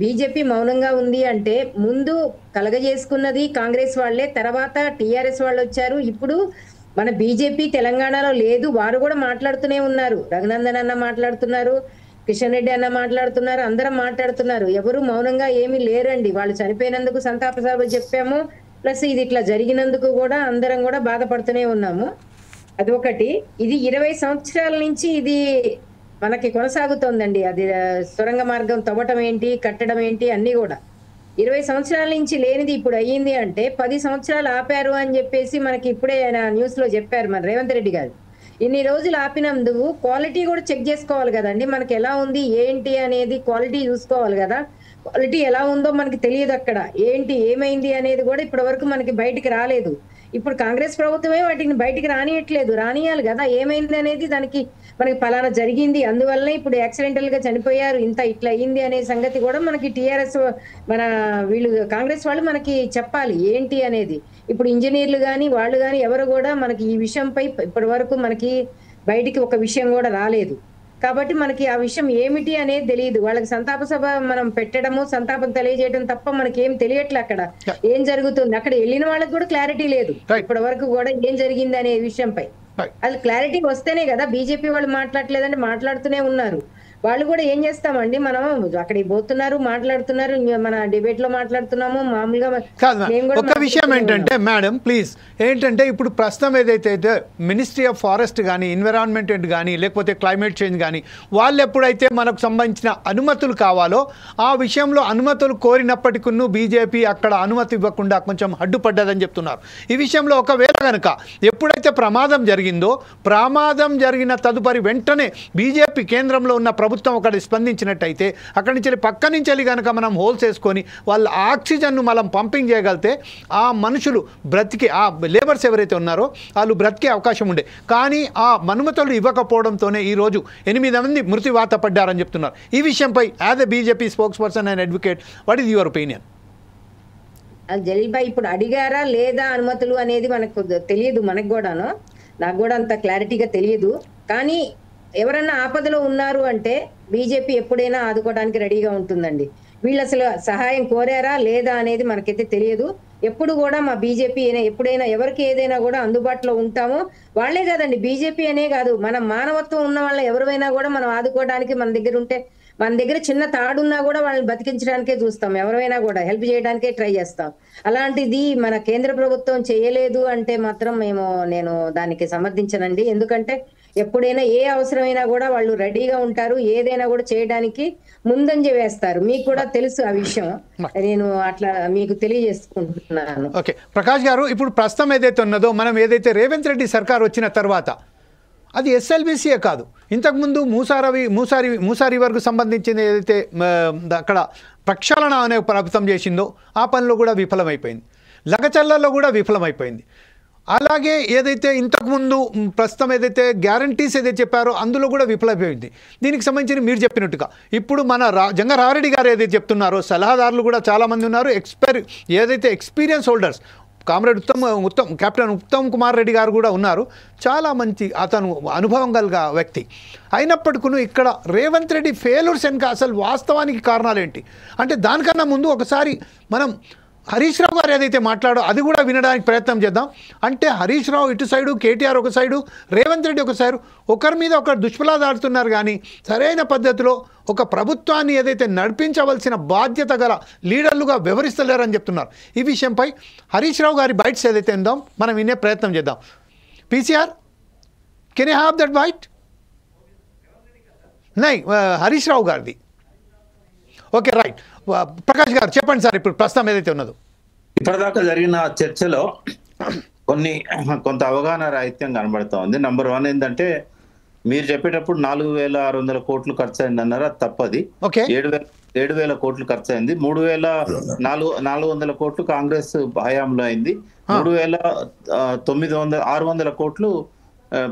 బీజేపీ మౌనంగా ఉంది అంటే ముందు కలగజేసుకున్నది కాంగ్రెస్ వాళ్లే, తర్వాత టిఆర్ఎస్ వాళ్ళు వచ్చారు. ఇప్పుడు మన బీజేపీ తెలంగాణలో లేదు. వారు కూడా మాట్లాడుతూనే ఉన్నారు. రఘునందన్ అన్న మాట్లాడుతున్నారు, కిషన్ రెడ్డి అన్న మాట్లాడుతున్నారు, అందరం మాట్లాడుతున్నారు. ఎవరు మౌనంగా ఏమీ లేరండి. వాళ్ళు చనిపోయినందుకు సంతాప సభ చెప్పాము, ప్లస్ ఇది ఇట్లా జరిగినందుకు కూడా అందరం కూడా బాధపడుతూనే ఉన్నాము. అది ఒకటి. ఇది 20 సంవత్సరాల నుంచి ఇది మనకి కొనసాగుతోందండి. అది సొరంగ మార్గం తవ్వటం ఏంటి, కట్టడం ఏంటి అన్ని కూడా 20 సంవత్సరాల నుంచి లేనిది ఇప్పుడు అయ్యింది అంటే 10 సంవత్సరాలు ఆపారు అని చెప్పేసి మనకి ఇప్పుడే న్యూస్ లో చెప్పారు మన రేవంత్ రెడ్డి గారు. ఇన్ని రోజులు ఆపినందుకు క్వాలిటీ కూడా చెక్ చేసుకోవాలి కదండి. మనకి ఎలా ఉంది ఏంటి అనేది క్వాలిటీ చూసుకోవాలి కదా. క్వాలిటీ ఎలా ఉందో మనకి తెలియదు. అక్కడ ఏంటి ఏమైంది అనేది కూడా ఇప్పటి వరకు మనకి బయటికి రాలేదు. ఇప్పుడు కాంగ్రెస్ ప్రభుత్వమే వాటిని బయటికి రానియట్లేదు. రానియాలి కదా ఏమైంది అనేది. దానికి మనకి ఫలానా జరిగింది, అందువల్లనే ఇప్పుడు యాక్సిడెంటల్ గా చనిపోయారు, ఇట్లా అయ్యింది అనే సంగతి కూడా మనకి టిఆర్ఎస్ మన వీళ్ళు కాంగ్రెస్ వాళ్ళు మనకి చెప్పాలి ఏంటి అనేది. ఇప్పుడు ఇంజనీర్లు కానీ వాళ్ళు కానీ ఎవరు కూడా మనకి ఈ విషయంపై ఇప్పటి వరకు మనకి బయటికి ఒక విషయం కూడా రాలేదు. కాబట్టి మనకి ఆ విషయం ఏమిటి అనేది తెలియదు. వాళ్ళకి సంతాప సభ మనం పెట్టడము, సంతాపం తెలియజేయడం తప్ప మనకి ఏం తెలియట్లే అక్కడ ఏం జరుగుతుంది. అక్కడ వెళ్ళిన వాళ్ళకి కూడా క్లారిటీ లేదు ఇప్పటి వరకు కూడా ఏం జరిగింది అనే విషయంపై. అది క్లారిటీ వస్తేనే కదా. బీజేపీ వాళ్ళు మాట్లాడలేదంటే మాట్లాడుతూనే ఉన్నారు. వాళ్ళు కూడా ఏం చేస్తామండి, మనం అక్కడికి పోతున్నారు, మాట్లాడుతున్నారు, మన డిబేట్ లో మాట్లాడుతున్నాము మామూలుగా. ఒక విషయం ఏంటంటే మేడం ప్లీజ్ ఏంటంటే ఇప్పుడు ప్రస్తుతం ఏదైతే మినిస్ట్రీ ఆఫ్ ఫారెస్ట్ కానీ ఎన్విరాన్మెంట్ కానీ లేకపోతే క్లైమేట్ చేంజ్ కానీ వాళ్ళు ఎప్పుడైతే మనకు సంబంధించిన అనుమతులు కావాలో ఆ విషయంలో అనుమతులు కోరినప్పటికీ బీజేపీ అక్కడ అనుమతి ఇవ్వకుండా కొంచెం అడ్డుపడ్డదని చెప్తున్నారు. ఈ విషయంలో ఒకవేళ కనుక ఎప్పుడైతే ప్రమాదం జరిగిందో ప్రమాదం జరిగిన తదుపరి వెంటనే బీజేపీ కేంద్రంలో ఉన్న ప్రభుత్వం ఒకటి స్పందించినట్టయితే అక్కడి నుంచి పక్క నుంచి వెళ్ళి కనుక మనం హోల్స్ వేసుకొని వాళ్ళ ఆక్సిజన్ను మనం పంపింగ్ చేయగలిగితే ఆ మనుషులు బ్రతికి ఆ లేబర్స్ ఎవరైతే ఉన్నారో వాళ్ళు బ్రతికే అవకాశం ఉండే. కానీ ఆ అనుమతులు ఇవ్వకపోవడంతోనే ఈరోజు 8 మంది మృత్యువాత పడ్డారని చెప్తున్నారు. ఈ విషయంపై as a BJP spokes person and advocate what is your opinion? Jaleel bhai ఇప్పుడు అడిగారా లేదా అనుమతులు అనేది మనకు తెలియదు. మనకు కూడాను, నాకు కూడా అంత క్లారిటీగా తెలియదు. కానీ ఎవరన్నా ఆపదలో ఉన్నారు అంటే బీజేపీ ఎప్పుడైనా ఆదుకోవడానికి రెడీగా ఉంటుందండి. వీళ్ళు అసలు సహాయం కోరారా లేదా అనేది మనకైతే తెలియదు. ఎప్పుడు కూడా మా బీజేపీ ఎప్పుడైనా ఎవరికి ఏదైనా కూడా అందుబాటులో ఉంటామో. వాళ్లే కాదండి, బీజేపీ అనే కాదు, మన మానవత్వం ఉన్న వాళ్ళ ఎవరైనా కూడా మనం ఆదుకోవడానికి మన దగ్గర ఉంటే, మన దగ్గర చిన్న తాడున్నా కూడా వాళ్ళని బతికించడానికే చూస్తాం. ఎవరైనా కూడా హెల్ప్ చేయడానికే ట్రై చేస్తాం. అలాంటిది మన కేంద్ర ప్రభుత్వం చేయలేదు అంటే మాత్రం నేను దానికి సమర్థించనండి. ఎందుకంటే ఎప్పుడైనా ఏ అవసరమైనా కూడా వాళ్ళు రెడీగా ఉంటారు, ఏదైనా కూడా చేయడానికి ముందంజ వేస్తారు. మీకు కూడా తెలుసు ఆ విషయం, నేను అట్లా మీకు తెలియజేసుకుంటున్నాను. ఓకే ప్రకాష్ గారు, ఇప్పుడు ప్రస్తుతం ఏదైతే ఉన్నదో, మనం ఏదైతే రేవంత్ రెడ్డి సర్కార్ వచ్చిన తర్వాత అది ఎస్ఎల్బీసీఏ కాదు, ఇంతకుముందు మూసారి వరకు సంబంధించిన ఏదైతే అక్కడ ప్రక్షాళన అనే ప్రభుత్వం చేసిందో ఆ పనిలో కూడా విఫలమైపోయింది, లగచర్లలో కూడా విఫలమైపోయింది. అలాగే ఏదైతే ఇంతకుముందు ప్రస్తుతం ఏదైతే గ్యారంటీస్ ఏదైతే చెప్పారో అందులో కూడా విఫలమైపోయింది. దీనికి సంబంధించి మీరు చెప్పినట్టుగా ఇప్పుడు మన జంగారెడ్డి గారు ఏదైతే చెప్తున్నారో, సలహాదారులు కూడా చాలామంది ఉన్నారు, ఏదైతే experience holders, comrade captain Uttam Kumar Reddy గారు కూడా ఉన్నారు. చాలా మంచి అతను అనుభవం కలిగిన వ్యక్తి. అయినప్పటికీ ఇక్కడ రేవంత్ రెడ్డి ఫెయిల్యూర్స్ వెనుక అసలు వాస్తవానికి కారణాలు ఏంటి అంటే, దానికన్నా ముందు ఒకసారి మనం హరీష్ రావు గారు ఏదైతే మాట్లాడో అది కూడా వినడానికి ప్రయత్నం చేద్దాం. అంటే హరీష్ రావు ఇటు సైడు, కేటీఆర్ ఒక సైడు, రేవంత్ రెడ్డి ఒక సైడు, ఒకరి మీద ఒకరు దుష్ప్రలాదాడుతున్నారు. కానీ సరైన పద్ధతిలో ఒక ప్రభుత్వాన్ని ఏదైతే నడిపించవలసిన బాధ్యత గల లీడర్లుగా వ్యవహరిస్తలేరని చెప్తున్నారు. ఈ విషయంపై హరీష్ రావు గారి బైట్స్ ఏదైతే ఉందో మనం వినే ప్రయత్నం చేద్దాం. PCR, can you have that bite? నై, హరీష్ రావు గారిది. Okay right. ప్రకాష్ గారు చెప్పండి సార్, ఇప్పుడు ప్రస్తుతం ఏదైతే ఉన్నదో. ఇప్పటిదాకా జరిగిన చర్చలో కొంత అవగాహన రాహిత్యం కనబడతా ఉంది. నంబర్ 1 ఏంటంటే, మీరు చెప్పేటప్పుడు 4,600 కోట్లు ఖర్చు అయింది అన్నారు, అది తప్పది. 7,000 కోట్లు ఖర్చు అయింది. 3,400 కోట్లు కాంగ్రెస్ హయాంలో అయింది. 3,600 కోట్లు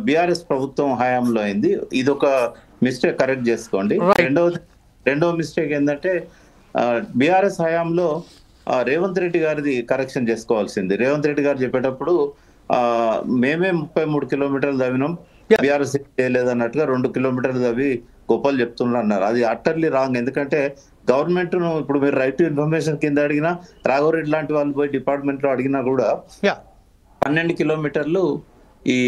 బీఆర్ఎస్ ప్రభుత్వం హయాంలో అయింది. ఇదొక మిస్టేక్, కరెక్ట్ చేసుకోండి. రెండవ మిస్టేక్ ఏంటంటే, బీఆర్ఎస్ హయాంలో రేవంత్ రెడ్డి గారిది కరెక్షన్ చేసుకోవాల్సింది. రేవంత్ రెడ్డి గారు చెప్పేటప్పుడు మేమే 33 కిలోమీటర్లు తవ్వినాం, బీఆర్ఎస్ చేయలేదు అన్నట్టుగా 2 కిలోమీటర్లు తవ్వి గొప్పలు చెప్తున్నారు అన్నారు. అది అట్టర్లీ రాంగ్. ఎందుకంటే గవర్నమెంట్ ను ఇప్పుడు మీరు రైట్ టు ఇన్ఫర్మేషన్ కింద అడిగినా, రాఘవరెడ్డి లాంటి వాళ్ళు పోయి డిపార్ట్మెంట్ లో అడిగినా కూడా 12 కిలోమీటర్లు ఈ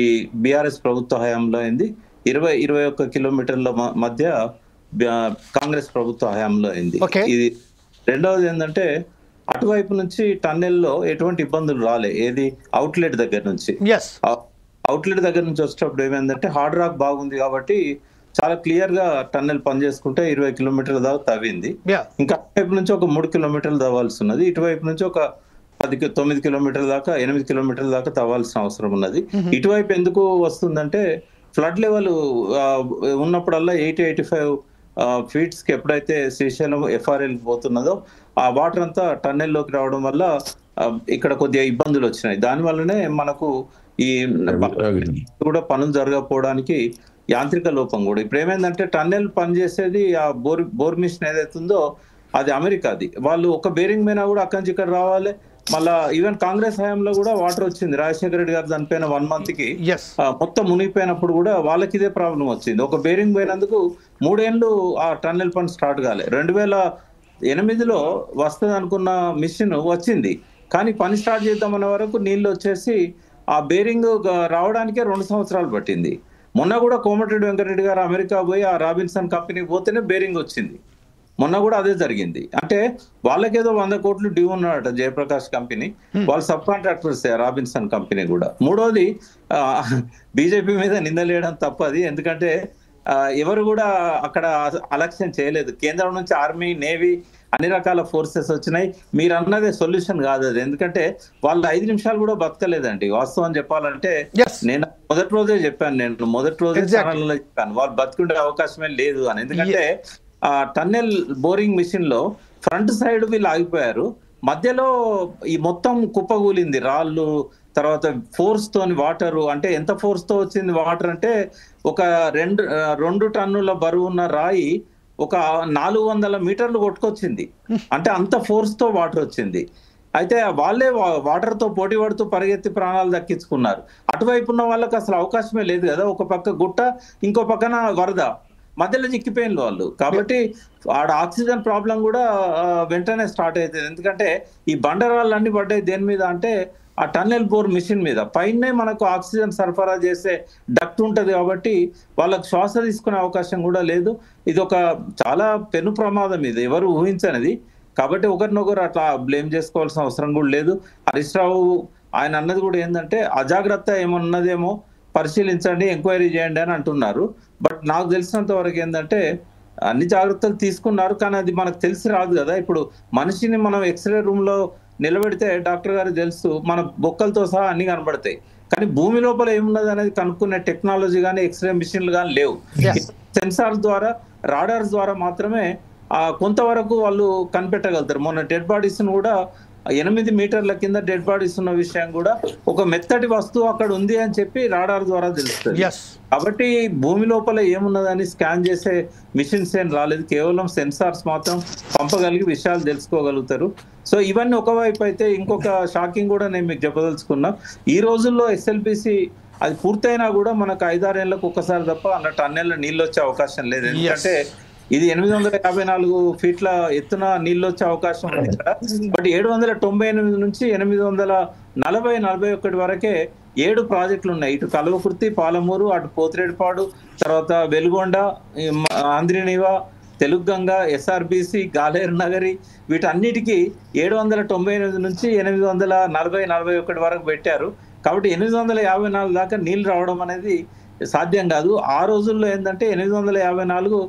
బీఆర్ఎస్ ప్రభుత్వ హయాంలో అయింది. 21 కిలోమీటర్ల మధ్య కాంగ్రెస్ ప్రభుత్వ హయాంలో అయింది. ఇది రెండవది ఏంటంటే, అటువైపు నుంచి టన్నెల్లో ఎటువంటి ఇబ్బందులు రాలే. ఏది అవుట్లెట్ దగ్గర నుంచి వచ్చేటప్పుడు ఏమైందంటే, హార్డ్ రాక్ బాగుంది కాబట్టి చాలా క్లియర్ గా టన్నెల్ పనిచేసుకుంటే 20 కిలోమీటర్ల దాకా తవ్వింది. ఇంకా అటువైపు నుంచి ఒక 3 కిలోమీటర్లు తవ్వాల్సి ఉన్నది. ఇటువైపు నుంచి ఒక 9 కిలోమీటర్ల దాకా 8 కిలోమీటర్ల దాకా తవ్వాల్సిన అవసరం ఉన్నది. ఇటువైపు ఎందుకు వస్తుందంటే, ఫ్లడ్ లెవెల్ ఉన్నప్పుడల్లా 80-85 ఫీట్స్ కి ఎప్పుడైతే శ్రీశైలం FRL పోతున్నదో ఆ వాటర్ అంతా టన్నెల్లోకి రావడం వల్ల ఇక్కడ కొద్దిగా ఇబ్బందులు వచ్చినాయి. దాని వల్లనే మనకు ఈ కూడా పనులు జరగకపోవడానికి యాంత్రిక లోపం కూడా. ఇప్పుడు ఏమైందంటే, టన్నెల్ పనిచేసేది ఆ బోర్ మిషన్ ఏదైతుందో అది అమెరికాది. వాళ్ళు ఒక బేరింగ్ మీద కూడా అక్కడి నుంచి ఇక్కడ రావాలి. మళ్ళా ఈవెన్ కాంగ్రెస్ హయాంలో కూడా వాటర్ వచ్చింది. రాజశేఖర రెడ్డి గారు చనిపోయిన 1 month కి మొత్తం మునిగిపోయినప్పుడు కూడా వాళ్ళకి ఇదే ప్రాబ్లం వచ్చింది. ఒక బేరింగ్ పోయినందుకు 3 ఏళ్ళు ఆ టన్నెల్ పని స్టార్ట్ కాలే. 2008లో వస్తుంది అనుకున్న మిషన్ వచ్చింది, కానీ పని స్టార్ట్ చేద్దామన్న వరకు నీళ్లు వచ్చేసి ఆ బేరింగ్ రావడానికే 2 సంవత్సరాలు పట్టింది. మొన్న కూడా కోమటిరెడ్డి వెంకటరెడ్డి గారు అమెరికా పోయి ఆ రాబిన్సన్ కంపెనీకి పోతేనే బేరింగ్ వచ్చింది. మొన్న కూడా అదే జరిగింది. అంటే వాళ్ళకేదో 100 కోట్లు డ్యూ ఉన్నాడట జయప్రకాష్ కంపెనీ, వాళ్ళు సబ్ కాంట్రాక్టర్స్ రాబిన్సన్ కంపెనీ కూడా. మూడోది, బీజేపీ మీద నిందలేయడం తప్పది. ఎందుకంటే ఎవరు కూడా అక్కడ అలక్ష్యం చేయలేదు. కేంద్రం నుంచి ఆర్మీ, నేవీ అన్ని రకాల ఫోర్సెస్ వచ్చినాయి. మీరు అన్నదే సొల్యూషన్ కాదు అది. ఎందుకంటే వాళ్ళు 5 నిమిషాలు కూడా బతకలేదండి. వాస్తవం చెప్పాలంటే నేను మొదటి రోజే చెప్పాను, ఛానల్లో చెప్పాను, వాళ్ళు బతుకుండే అవకాశమే లేదు అని. ఎందుకంటే ఆ టన్నెల్ బోరింగ్ మిషన్ లో ఫ్రంట్ సైడ్ వీళ్ళు ఆగిపోయారు, మధ్యలో ఈ మొత్తం కుప్పగూలింది రాళ్ళు. తర్వాత ఫోర్స్ తోని వాటర్, అంటే ఎంత ఫోర్స్ తో వచ్చింది వాటర్ అంటే, ఒక 2 టన్నుల బరువు ఉన్న రాయి ఒక 400 మీటర్లు కొట్టుకొచ్చింది. అంటే అంత ఫోర్స్ తో వాటర్ వచ్చింది. అయితే వాళ్ళే వాటర్ తో పోటీ పడుతూ పరిగెత్తి ప్రాణాలు దక్కించుకున్నారు. అటువైపు ఉన్న వాళ్ళకి అసలు అవకాశమే లేదు కదా, ఒక పక్క గుట్ట ఇంకో పక్కన వరద, మధ్యలో చిక్కిపోయిన వాళ్ళు. కాబట్టి ఆడ ఆక్సిజన్ ప్రాబ్లం కూడా వెంటనే స్టార్ట్ అవుతుంది. ఎందుకంటే ఈ బండరాళ్ళు అన్ని పడ్డాయి దేని మీద అంటే ఆ టన్నెల్ బోర్ మిషన్ మీద. పైనే మనకు ఆక్సిజన్ సరఫరా చేసే డక్ట్ ఉంటది కాబట్టి వాళ్ళకు శ్వాస తీసుకునే అవకాశం కూడా లేదు. ఇది ఒక చాలా పెను ప్రమాదం, ఇది ఎవరు ఊహించనిది. కాబట్టి ఒకరినొకరు అట్లా బ్లేమ్ చేసుకోవాల్సిన అవసరం కూడా లేదు. హరీష్ రావు ఆయన అన్నది కూడా ఏంటంటే అజాగ్రత్త ఏమన్నదేమో పరిశీలించండి, ఎంక్వైరీ చేయండి అని అంటున్నారు. బట్ నాకు తెలిసినంత వరకు ఏంటంటే అన్ని జాగ్రత్తలు తీసుకున్నారు, కానీ అది మనకు తెలిసి రాదు కదా. ఇప్పుడు మనిషిని మనం ఎక్స్రే రూమ్ లో నిలబెడితే డాక్టర్ గారికి తెలుసు, మన బొక్కలతో సహా అన్ని కనబడతాయి, కానీ భూమి లోపల ఏమున్నది అనేది కనుక్కునే టెక్నాలజీ కానీ ఎక్స్రే మిషన్లు కానీ లేవు. సెన్సార్స్ ద్వారా, రాడార్స్ ద్వారా మాత్రమే కొంతవరకు వాళ్ళు కనిపెట్టగలుగుతారు. మొన్న డెడ్ బాడీస్ కూడా 8 మీటర్ల కింద డెడ్ బాడీస్ ఉన్న విషయం కూడా ఒక మెత్తటి వస్తువు అక్కడ ఉంది అని చెప్పి రాడార్ ద్వారా తెలుస్తుంది. కాబట్టి భూమి లోపల ఏమున్నదని స్కాన్ చేసే మిషన్స్ ఏం రాలేదు, కేవలం సెన్సార్స్ మాత్రం పంపగలిగి విషయాలు తెలుసుకోగలుగుతారు. సో ఇవన్నీ ఒకవైపు అయితే, ఇంకొక షాకింగ్ కూడా నేను మీకు చెప్పదలుచుకున్నా. ఈ రోజుల్లో ఎస్ఎల్బిసి అది పూర్తయినా కూడా మనకు 5-6 ఏళ్ళకు ఒక్కసారి తప్ప అన్న టన్నెల్లో నీళ్ళు వచ్చే అవకాశం లేదు. ఎందుకంటే ఇది 854 ఫీట్ల ఎత్తున నీళ్ళు వచ్చే అవకాశం ఉంది ఇక్కడ. బట్ 798 నుంచి 840-41 వరకే 7 ప్రాజెక్టులు ఉన్నాయి. ఇటు కల్వకుర్తి, పాలమూరు, అటు పోతిరెడ్డిపాడు, తర్వాత వెలుగొండ, ఆంధ్రీనివా, తెలుగుగంగ, ఎస్ఆర్బిసి, గాలేరు నగరి, వీటన్నిటికీ 798 నుంచి 840-41 వరకు పెట్టారు. కాబట్టి 854 దాకా నీళ్లు రావడం అనేది సాధ్యం కాదు. ఆ రోజుల్లో ఏంటంటే 854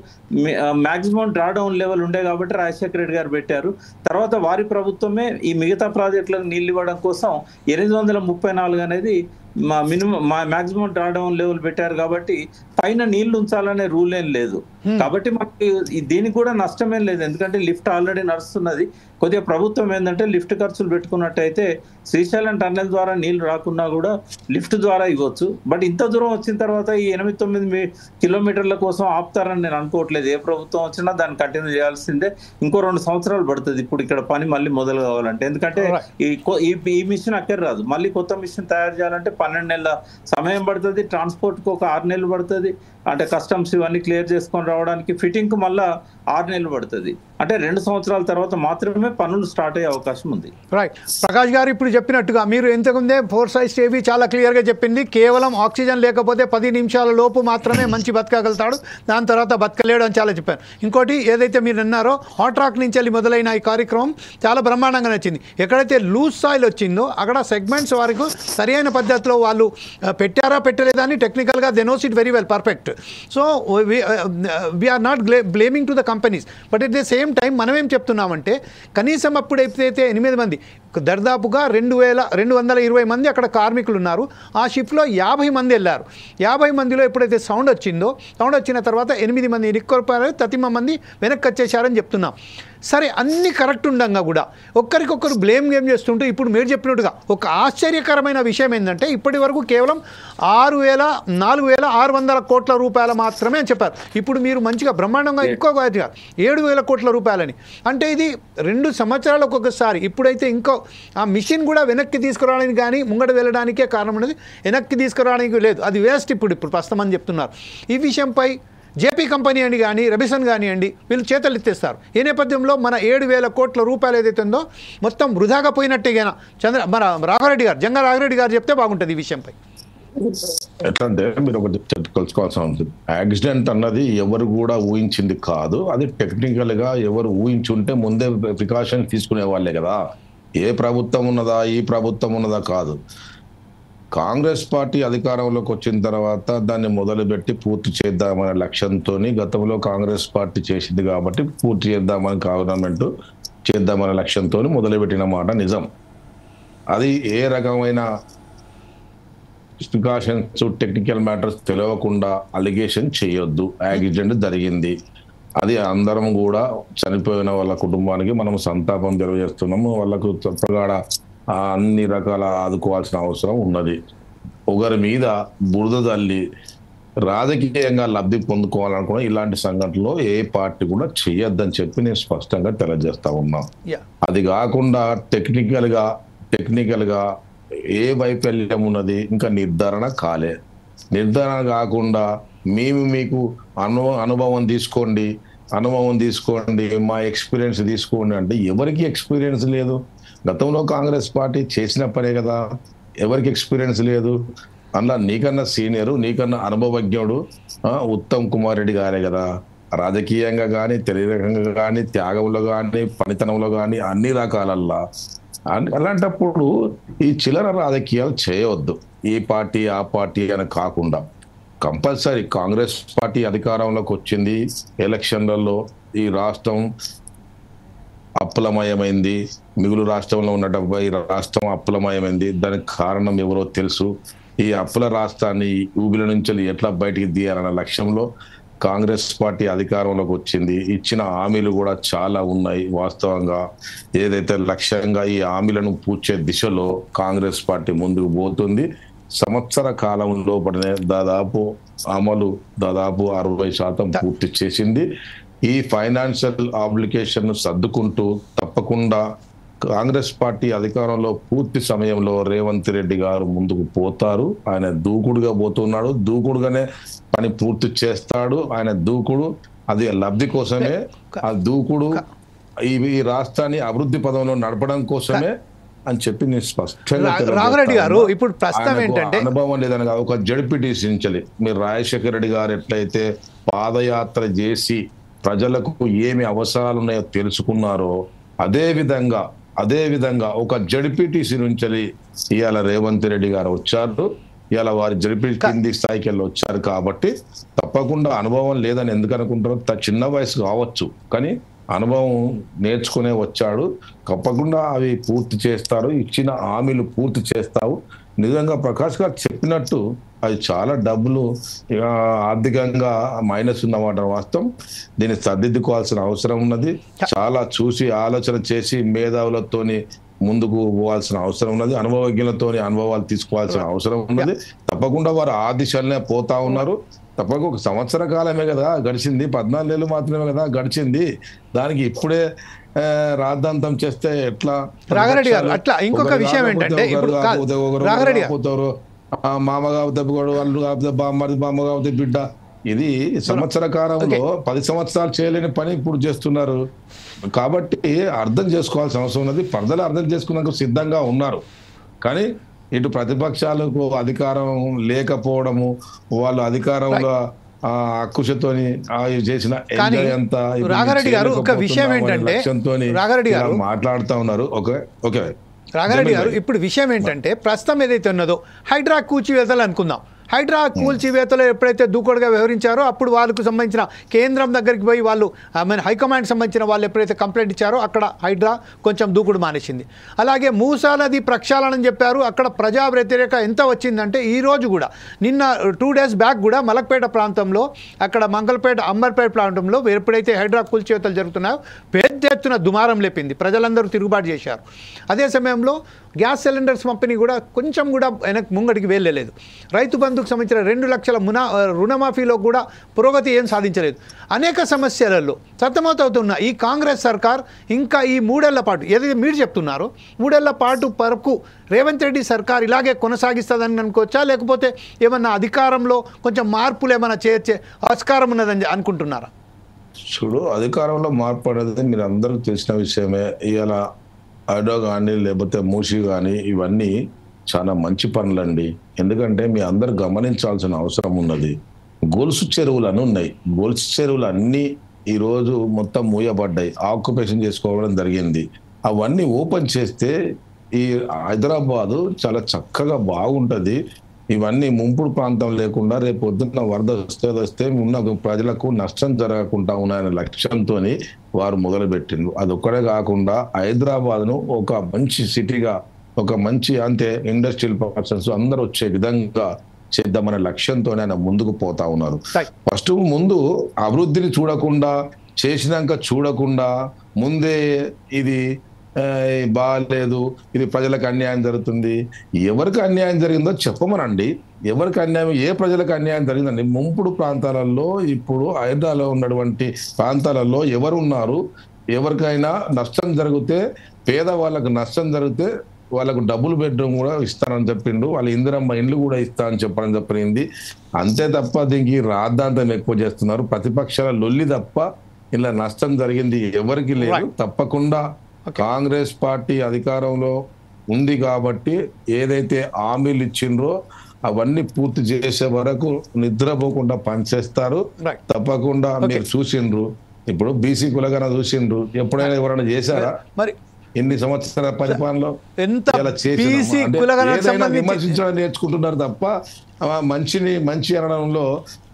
మాక్సిమం డ్రాడౌన్ లెవెల్ ఉండే కాబట్టి రాజశేఖర రెడ్డి గారు పెట్టారు. తర్వాత వారి ప్రభుత్వమే ఈ మిగతా ప్రాజెక్టులకు నీళ్ళు ఇవ్వడం కోసం 834 అనేది మినిమం మాక్సిమం డ్రాడౌన్ లెవెల్ పెట్టారు. కాబట్టి పైన నీళ్లు ఉంచాలనే రూల్ ఏం లేదు. కాబట్టి మనకి దీనికి కూడా నష్టమేం లేదు, ఎందుకంటే లిఫ్ట్ ఆల్రెడీ నడుస్తున్నది. కొద్దిగా ప్రభుత్వం ఏంటంటే లిఫ్ట్ ఖర్చులు పెట్టుకున్నట్టయితే శ్రీశైలం టన్నెల్ ద్వారా నీళ్లు రాకున్నా కూడా లిఫ్ట్ ద్వారా ఇవ్వచ్చు. బట్ ఇంత దూరం వచ్చిన తర్వాత ఈ 8-9 కిలోమీటర్ల కోసం ఆపుతారని నేను అనుకోవట్లేదు. ఏ ప్రభుత్వం వచ్చినా దాన్ని కంటిన్యూ చేయాల్సిందే. ఇంకో 2 సంవత్సరాలు పడుతుంది ఇప్పుడు ఇక్కడ పని మళ్ళీ మొదలు కావాలంటే. ఎందుకంటే ఈ మిషన్ అక్కర్ రాదు, మళ్ళీ కొత్త మిషన్ తయారు చేయాలంటే 12 నెలల సమయం పడుతుంది. ట్రాన్స్పోర్ట్ కు ఒక 6 నెలలు పడుతుంది, అంటే కస్టమ్స్ ఇవన్నీ క్లియర్ చేసుకొని రావడానికి. ఫిట్టింగ్ కు మళ్ళా 6 నెలలు పడుతుంది. అంటే 2 సంవత్సరాల తర్వాత మాత్రమే పనులు స్టార్ట్ అయ్యే అవకాశం ఉంది. రైట్. ప్రకాష్ గారు ఇప్పుడు చెప్పినట్టుగా మీరు ఇంతకుముందే ఫోర్సైట్ టీవీ చాలా క్లియర్గా చెప్పింది, కేవలం ఆక్సిజన్ లేకపోతే 10 నిమిషాల లోపు మాత్రమే మంచి బతకగలుగుతాడు, దాని తర్వాత బతకలేడు అని చాలా చెప్పారు. ఇంకోటి ఏదైతే మీరు అన్నారో హాట్ రాక్ నుంచి వెళ్ళి మొదలైన ఈ కార్యక్రమం చాలా బ్రహ్మాండంగా నచ్చింది. ఎక్కడైతే లూజ్ సాయిల్ వచ్చిందో అక్కడ సెగ్మెంట్స్ వరకు సరైన పద్ధతిలో వాళ్ళు పెట్టారా పెట్టలేదా అని టెక్నికల్గా they knows it very well, perfect. So we are not blaming to the companies, but at the same time మనం ఏం చెప్తున్నామంటే కనీసం అప్పుడు ఎప్పుడైతే 8 మంది దర్దాపుగా 2220 మంది అక్కడ కార్మికులు ఉన్నారు, ఆ షిఫ్ట్లో 50 మంది వెళ్ళారు. 50 మందిలో ఎప్పుడైతే సౌండ్ వచ్చిన తర్వాత 8 మంది ఇరుక్కోపారు, 30 మంది వెనక్కి వచ్చేసారని చెప్తున్నాం. సరే, అన్నీ కరెక్ట్ ఉండగా కూడా ఒక్కరికొకరు బ్లేమ్ గేమ్ చేస్తుంటూ ఇప్పుడు మీరు చెప్పినట్టుగా ఒక ఆశ్చర్యకరమైన విషయం ఏంటంటే ఇప్పటి వరకు కేవలం 4,600 కోట్ల రూపాయలు మాత్రమే అని చెప్పారు. ఇప్పుడు మీరు మంచిగా బ్రహ్మాండంగా ఇంకొక 7,000 కోట్ల రూపాయలని, అంటే ఇది 2 సంవత్సరాలకు ఒకసారి. ఇప్పుడైతే ఇంకో ఆ మిషన్ కూడా వెనక్కి తీసుకురావడానికి కానీ ముంగడ వెళ్ళడానికే కారణం ఉన్నది, వెనక్కి తీసుకురావడానికి లేదు, అది వేస్ట్ ఇప్పుడు ప్రస్తుతం అని చెప్తున్నారు. ఈ విషయంపై జేపీ కంపెనీ అని కానీ రబిసన్ కానివ్వండి వీళ్ళు చేతలు ఎత్తేస్తారు. ఈ నేపథ్యంలో మన 7,000 కోట్ల రూపాయలు ఏదైతే ఉందో మొత్తం వృధాగా పోయినట్టేగా మన జంగా రాఘరెడ్డి గారు చెప్తే బాగుంటుంది ఈ విషయంపై. ఎట్లంటే మీరు ఒకటి తెలుసుకోవాల్సి ఉంటుంది, యాక్సిడెంట్ అన్నది ఎవరు కూడా ఊహించింది కాదు, అది టెక్నికల్ గా ఎవరు ఊహించుంటే ముందే ప్రికాషన్ తీసుకునే వాళ్ళే కదా. ఏ ప్రభుత్వం ఉన్నదా ఈ ప్రభుత్వం ఉన్నదా కాదు. కాంగ్రెస్ పార్టీ అధికారంలోకి వచ్చిన తర్వాత దాన్ని మొదలుపెట్టి పూర్తి చేద్దామనే లక్ష్యంతో గతంలో కాంగ్రెస్ పార్టీ చేసింది కాబట్టి పూర్తి చేద్దామని గవర్నమెంట్ చేద్దామనే లక్ష్యంతో మొదలుపెట్టిన మాట నిజం. అది ఏ రకమైన ప్రికాషన్స్ టెక్నికల్ మ్యాటర్స్ తెలియకుండా అలిగేషన్ చేయొద్దు. యాక్సిడెంట్ జరిగింది, అది అందరం కూడా చనిపోయిన వాళ్ళ కుటుంబానికి మనం సంతాపం తెలియజేస్తున్నాము. వాళ్ళకు తప్పగాడ అన్ని రకాల ఆదుకోవాల్సిన అవసరం ఉన్నది. ఒకరి మీద బురద తల్లి రాజకీయంగా లబ్ధి పొందుకోవాలనుకున్న ఇలాంటి సంఘటనలో ఏ పార్టీ కూడా చెయ్యొద్దని చెప్పి నేను స్పష్టంగా తెలియజేస్తా ఉన్నాం. అది కాకుండా టెక్నికల్ గా ఏ వైఫల్యం ఉన్నది ఇంకా నిర్ధారణ కాలే. నిర్ధారణ కాకుండా మీకు అనుభవం తీసుకోండి, మా ఎక్స్పీరియన్స్ తీసుకోండి అంటే ఎవరికి ఎక్స్పీరియన్స్ లేదు. గతంలో కాంగ్రెస్ పార్టీ చేసిన పనే కదా, ఎవరికి ఎక్స్పీరియన్స్ లేదు. అలా నీకన్నా సీనియరు, నీకన్నా అనుభవజ్ఞుడు ఉత్తమ్ కుమార్ రెడ్డి గారే కదా. రాజకీయంగా కానీ, తెలియకంగా కానీ, త్యాగంలో కానీ, పనితనంలో కానీ అన్ని రకాలల్లా. అలాంటప్పుడు ఈ చిల్లర రాజకీయాలు చేయవద్దు. ఈ పార్టీ ఆ పార్టీ అని కాకుండా కంపల్సరీ కాంగ్రెస్ పార్టీ అధికారంలోకి వచ్చింది. ఎలక్షన్లలో ఈ రాష్ట్రం అప్పులమయమైంది. మిగులు రాష్ట్రంలో ఉన్న ఈ రాష్ట్రం అప్పులమయమైంది. దానికి కారణం ఎవరో తెలుసు. ఈ అప్పుల రాష్ట్రాన్ని ఊబిల నుంచి ఎట్లా బయటికి తీయాలన్న లక్ష్యంలో కాంగ్రెస్ పార్టీ అధికారంలోకి వచ్చింది. ఇచ్చిన హామీలు కూడా చాలా ఉన్నాయి. వాస్తవంగా ఏదైతే లక్ష్యంగా ఈ హామీలను పూడ్చే దిశలో కాంగ్రెస్ పార్టీ ముందుకు పోతుంది. సంవత్సర కాలంలో దాదాపు అమలు 60% పూర్తి చేసింది. ఈ ఫైనాన్షియల్ ఆబ్లిగేషన్ సర్దుకుంటూ తప్పకుండా కాంగ్రెస్ పార్టీ అధికారంలో పూర్తి సమయంలో రేవంత్ రెడ్డి గారు ముందుకు పోతారు. ఆయన దూకుడుగా పోతున్నాడు, దూకుడుగానే పని పూర్తి చేస్తాడు. ఆయన దూకుడు అది లబ్ధి కోసమే, ఆ దూకుడు ఈ రాష్ట్రాన్ని అభివృద్ధి పదంలో నడపడం కోసమే అని చెప్పి నేను స్పష్టంగా రాఘరెడ్డి గారు ఇప్పుడు ప్రస్తుతం ఏంటంటే అనుభవం లేదని కాదు. ఒక జడ్పీటీసీ నుంచి మీరు రాజశేఖర రెడ్డి గారు ఎట్లయితే పాదయాత్ర చేసి ప్రజలకు ఏమి అవసరాలు ఉన్నాయో తెలుసుకున్నారో అదే విధంగా ఒక జడ్పీటీసీ నుంచి ఇవాళ రేవంత్ రెడ్డి గారు వచ్చారు. ఇలా వారి జడ్పీ కింది స్థాయికి వెళ్ళి వచ్చారు. కాబట్టి తప్పకుండా అనుభవం లేదని ఎందుకు అనుకుంటారో, చిన్న వయసు కావచ్చు కానీ అనుభవం నేర్చుకునే వచ్చాడు. తప్పకుండా అవి పూర్తి చేస్తారు. ఇచ్చిన హామీలు పూర్తి చేస్తావు. నిజంగా ప్రకాష్ గారు చెప్పినట్టు అది చాలా డబ్బులు ఆర్థికంగా మైనస్ ఉన్నమాట వాస్తవం. దీన్ని సర్దిద్దుకోవాల్సిన అవసరం ఉన్నది. చాలా చూసి ఆలోచన చేసి మేధావులతోని ముందుకు పోవాల్సిన అవసరం ఉన్నది. అనుభవజ్ఞులతోని అనుభవాలు తీసుకోవాల్సిన అవసరం ఉన్నది. తప్పకుండా వారు ఆ దిశలనే పోతా ఉన్నారు. తప్పక ఒక సంవత్సర కాలమే కదా గడిచింది, 14 నెలలు మాత్రమే కదా గడిచింది. దానికి ఇప్పుడే రాద్ధాంతం చేస్తే ఎట్లా? రాఘరెడ్డి గారు అట్లా ఇంకొక విషయం ఏంటంటే పోతారు, మామ కాకపోతే వాళ్ళు కాకపోతే బామ్మ కాకపోతే బిడ్డ. ఇది సంవత్సర కాలంలో 10 సంవత్సరాలు చేయలేని పని ఇప్పుడు చేస్తున్నారు. కాబట్టి అర్థం చేసుకోవాల్సిన అవసరం ఉన్నది. ప్రజలు అర్థం చేసుకున్నాక సిద్ధంగా ఉన్నారు. కానీ ఇటు ప్రతిపక్షాలకు అధికారం లేకపోవడము, వాళ్ళు అధికారంలో అక్కుశతోని చేసిన రాఘరెడ్డి గారు ఒక విషయం ఏంటంటే రాఘరెడ్డి గారు మాట్లాడుతూ ఉన్నారు. ఓకే రాఘరెడ్డి గారు ఇప్పుడు విషయం ఏంటంటే ప్రస్తుతం ఏదైతే ఉన్నదో హైడ్రా కూల్చివేతలు అనుకుందాం. హైడ్రా కూల్చివేతలో ఎప్పుడైతే దూకుడుగా వ్యవహరించారో అప్పుడు వాళ్ళకు సంబంధించిన కేంద్రం దగ్గరికి పోయి వాళ్ళు హైకమాండ్ సంబంధించిన వాళ్ళు ఎప్పుడైతే కంప్లైంట్ ఇచ్చారో అక్కడ హైడ్రా కొంచెం దూకుడు మానేసింది. అలాగే మూసా నది ప్రక్షాళన చెప్పారు. అక్కడ ప్రజా వ్యతిరేక ఎంత వచ్చిందంటే ఈరోజు కూడా నిన్న 2 days బ్యాక్ కూడా మలక్పేట ప్రాంతంలో అక్కడ మంగళపేట అంబర్పేట ప్రాంతంలో ఎప్పుడైతే హైడ్రా కూల్చివేతలు జరుగుతున్నాయో పెద్ద ఎత్తున దుమారం లేపింది. ప్రజలందరూ తిరుగుబాటు చేశారు. అదే సమయంలో గ్యాస్ సిలిండర్స్ పంపిణీ కూడా కొంచెం కూడా ముంగడికి వెళ్ళలేదు. రైతు బంధుకు సంబంధించిన 2 లక్షల రుణమాఫీలో కూడా పురోగతి ఏం సాధించలేదు. అనేక సమస్యలలో సతమతవుతున్న ఈ కాంగ్రెస్ సర్కార్ ఇంకా ఈ 3 ఏళ్ల పాటు ఏదైతే మీరు చెప్తున్నారో 3 ఏళ్ల పాటు వరకు రేవంత్ రెడ్డి సర్కార్ ఇలాగే కొనసాగిస్తుందని అనుకోవచ్చా, లేకపోతే ఏమన్నా అధికారంలో కొంచెం మార్పులు ఏమైనా చేర్చే ఆస్కారం ఉన్నదని అనుకుంటున్నారా? చూడు, అధికారంలో మార్పు అనేది మీరు అందరూ తెలిసిన విషయమే. ఇవాళ హైడ్రో కానీ లేకపోతే మూసి కానీ ఇవన్నీ చాలా మంచి పనులండి. ఎందుకంటే మీ అందరు గమనించాల్సిన అవసరం ఉన్నది. గొలుసు చెరువులు అని ఉన్నాయి. గొలుసు చెరువులు అన్నీ ఈరోజు మొత్తం మూయబడ్డాయి, ఆక్యుపేషన్ చేసుకోవడం జరిగింది. అవన్నీ ఓపెన్ చేస్తే ఈ హైదరాబాదు చాలా చక్కగా బాగుంటుంది. ఇవన్నీ ముంపుడు ప్రాంతం లేకుండా రేపు పొద్దున్న వరద వస్తే ఉన్న ప్రజలకు నష్టం జరగకుండా ఉన్నాయనే లక్ష్యంతో వారు మొదలుపెట్టిండ్రు. అది ఒక్కడే కాకుండా హైదరాబాద్ను ఒక మంచి సిటీగా, ఒక మంచి ఇండస్ట్రియల్ పర్సన్స్ అందరూ వచ్చే విధంగా చేద్దామనే లక్ష్యంతోనే ఆయన ముందుకు పోతా ఉన్నారు. ఫస్ట్ ముందు అభివృద్ధిని చూడకుండా, చేసినాక చూడకుండా ముందే ఇది బాగాలేదు, ఇది ప్రజలకు అన్యాయం జరుగుతుంది. ఎవరికి అన్యాయం జరిగిందో చెప్పమనండి. ఎవరికి అన్యాయం, ఏ ప్రజలకు అన్యాయం జరిగిందండి? ముంపుడు ప్రాంతాలలో, ఇప్పుడు హైదరాబాద్లో ఉన్నటువంటి ప్రాంతాలలో ఎవరు ఉన్నారు? ఎవరికైనా నష్టం జరిగితే, పేదవాళ్ళకు నష్టం జరిగితే వాళ్ళకు డబుల్ బెడ్రూమ్ కూడా ఇస్తానని చెప్పిండు, వాళ్ళ ఇందిరమ్మ ఇండ్లు కూడా ఇస్తానని చెప్పడం చెప్పింది. అంతే తప్ప దీనికి రాద్ధాంతం ఎక్కువ చేస్తున్నారు. ప్రతిపక్షాల లొల్లి తప్ప ఇలా నష్టం జరిగింది ఎవరికి లేదు. తప్పకుండా కాంగ్రెస్ పార్టీ అధికారంలో ఉంది కాబట్టి ఏదైతే హామీలు ఇచ్చిండ్రో అవన్నీ పూర్తి చేసే వరకు నిద్రపోకుండా పనిచేస్తారు. తప్పకుండా మీరు చూసిండ్రు, ఇప్పుడు బీసీ కులగన చూసిండ్రు, ఎప్పుడైనా ఎవరైనా చేశారా? మరి ఎన్ని సంవత్సరాల పరిపాలనలో విమర్శించడం నేర్చుకుంటున్నారు తప్ప మంచి అనడంలో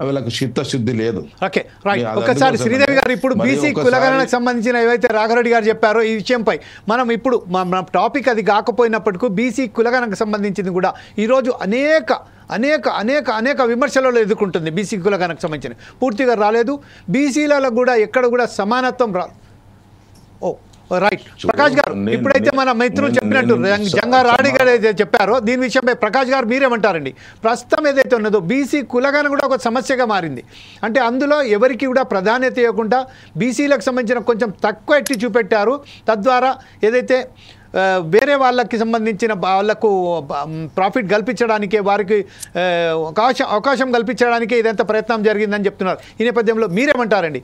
వీళ్ళకు చిత్తశుద్ధి లేదు. Okay, right. ఒకసారి శ్రీదేవి గారు, ఇప్పుడు బీసీ కులగణనకు సంబంధించిన ఏవైతే రాఘరెడ్డి గారు చెప్పారో ఈ విషయంపై మనం ఇప్పుడు మన టాపిక్ అది కాకపోయినప్పటికీ బీసీ కులగణనకు సంబంధించింది కూడా ఈరోజు అనేక అనేక అనేక అనేక విమర్శలలో ఎదుర్కొంటుంది. బీసీ కులగణనకు సంబంధించిన పూర్తిగా రాలేదు, బీసీలలో కూడా ఎక్కడ కూడా సమానత్వం ఓ రైట్. ప్రకాష్ గారు, ఇప్పుడైతే మన మిత్రులు చెప్పినట్టు జంగారెడ్డి గారు ఏదైతే చెప్పారో దీని విషయంపై ప్రకాష్ గారు మీరేమంటారండి? ప్రస్తుతం ఏదైతే ఉన్నదో బీసీ కులగణన కూడా ఒక సమస్యగా మారింది. అంటే అందులో ఎవరికి కూడా ప్రాధాన్యత ఇవ్వకుండా బీసీలకు సంబంధించిన కొంచెం తక్కువ ఎట్టి చూపెట్టారు. తద్వారా ఏదైతే వేరే వాళ్ళకి సంబంధించిన వాళ్ళకు ప్రాఫిట్ కల్పించడానికే, వారికి అవకాశం కల్పించడానికే ఇదంతా ప్రయత్నం జరిగిందని చెప్తున్నారు. ఈ నేపథ్యంలో మీరేమంటారండి?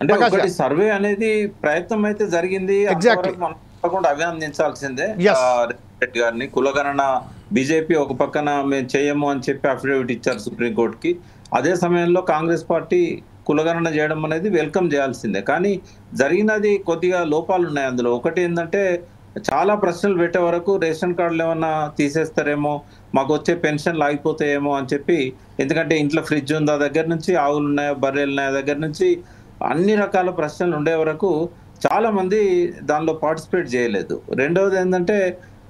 అంటే ఒకటి సర్వే అనేది ప్రయత్నం అయితే జరిగింది, తప్పకుండా అభినందించాల్సిందే రెడ్డి గారిని. కులగణన బీజేపీ ఒక పక్కన మేము చేయము అని చెప్పి అఫిడవిట్ ఇచ్చారు సుప్రీంకోర్టుకి. అదే సమయంలో కాంగ్రెస్ పార్టీ కులగణన చేయడం అనేది వెల్కమ్ చేయాల్సిందే. కానీ జరిగినది కొద్దిగా లోపాలు ఉన్నాయి అందులో. ఒకటి ఏంటంటే చాలా ప్రశ్నలు పెట్టే వరకు రేషన్ కార్డులు ఏమన్నా తీసేస్తారేమో, మాకు వచ్చే పెన్షన్లు ఆగిపోతాయేమో అని చెప్పి, ఎందుకంటే ఇంట్లో ఫ్రిడ్జ్ ఉందా దగ్గర నుంచి, ఆవులు ఉన్నాయా బర్రెలు ఉన్నాయా దగ్గర నుంచి అన్ని రకాల ప్రశ్నలు ఉండే వరకు చాలా మంది దానిలో పార్టిసిపేట్ చేయలేదు. రెండవది ఏంటంటే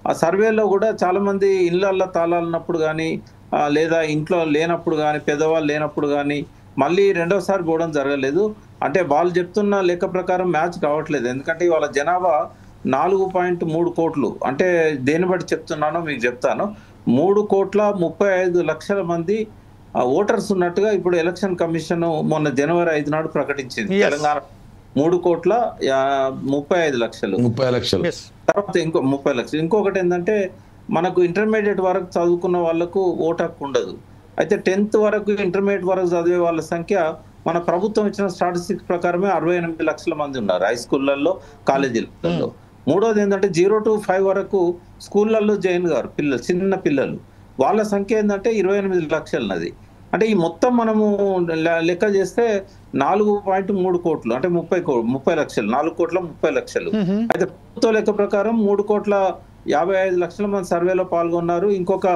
ఆ సర్వేలో కూడా చాలా మంది ఇళ్ళల్లో తాళాలన్నప్పుడు కానీ లేదా ఇంట్లో లేనప్పుడు కానీ, పెద్దవాళ్ళు లేనప్పుడు కానీ మళ్ళీ రెండోసారి పోవడం జరగలేదు. అంటే వాళ్ళు చెప్తున్న లెక్క ప్రకారం మ్యాచ్ కావట్లేదు. ఎందుకంటే వాళ్ళ జనాభా 4.3 కోట్లు. అంటే దేని బట్టి చెప్తున్నానో మీకు చెప్తాను. 3,35,00,000 మంది ఓటర్స్ ఉన్నట్టుగా ఇప్పుడు ఎలక్షన్ కమిషన్ మొన్న జనవరి 5 నాడు ప్రకటించింది. తెలంగాణ 3,35,00,000. తర్వాత ఇంకో 30 లక్షలు. ఇంకొకటి ఏంటంటే మనకు ఇంటర్మీడియట్ వరకు చదువుకున్న వాళ్ళకు ఓటు హక్కు ఉండదు. అయితే 10th వరకు ఇంటర్మీడియట్ వరకు చదివే వాళ్ళ సంఖ్య మన ప్రభుత్వం ఇచ్చిన స్టాటిస్టిక్స్ ప్రకారమే 68 లక్షల మంది ఉన్నారు హై స్కూళ్ళల్లో, కాలేజీలలో. మూడోది ఏంటంటే 0 to 5 వరకు స్కూళ్ళల్లో జాయిన్ గారు పిల్లలు, చిన్న పిల్లలు, వాళ్ళ సంఖ్య ఏంటంటే 28 లక్షలన్నది. అంటే ఈ మొత్తం మనము లెక్క చేస్తే 4.3 కోట్లు, అంటే 30 లక్షలు, 4,30,00,000. అయితే ప్రభుత్వ లెక్క ప్రకారం 3,55,00,000 మంది సర్వేలో పాల్గొన్నారు. ఇంకొక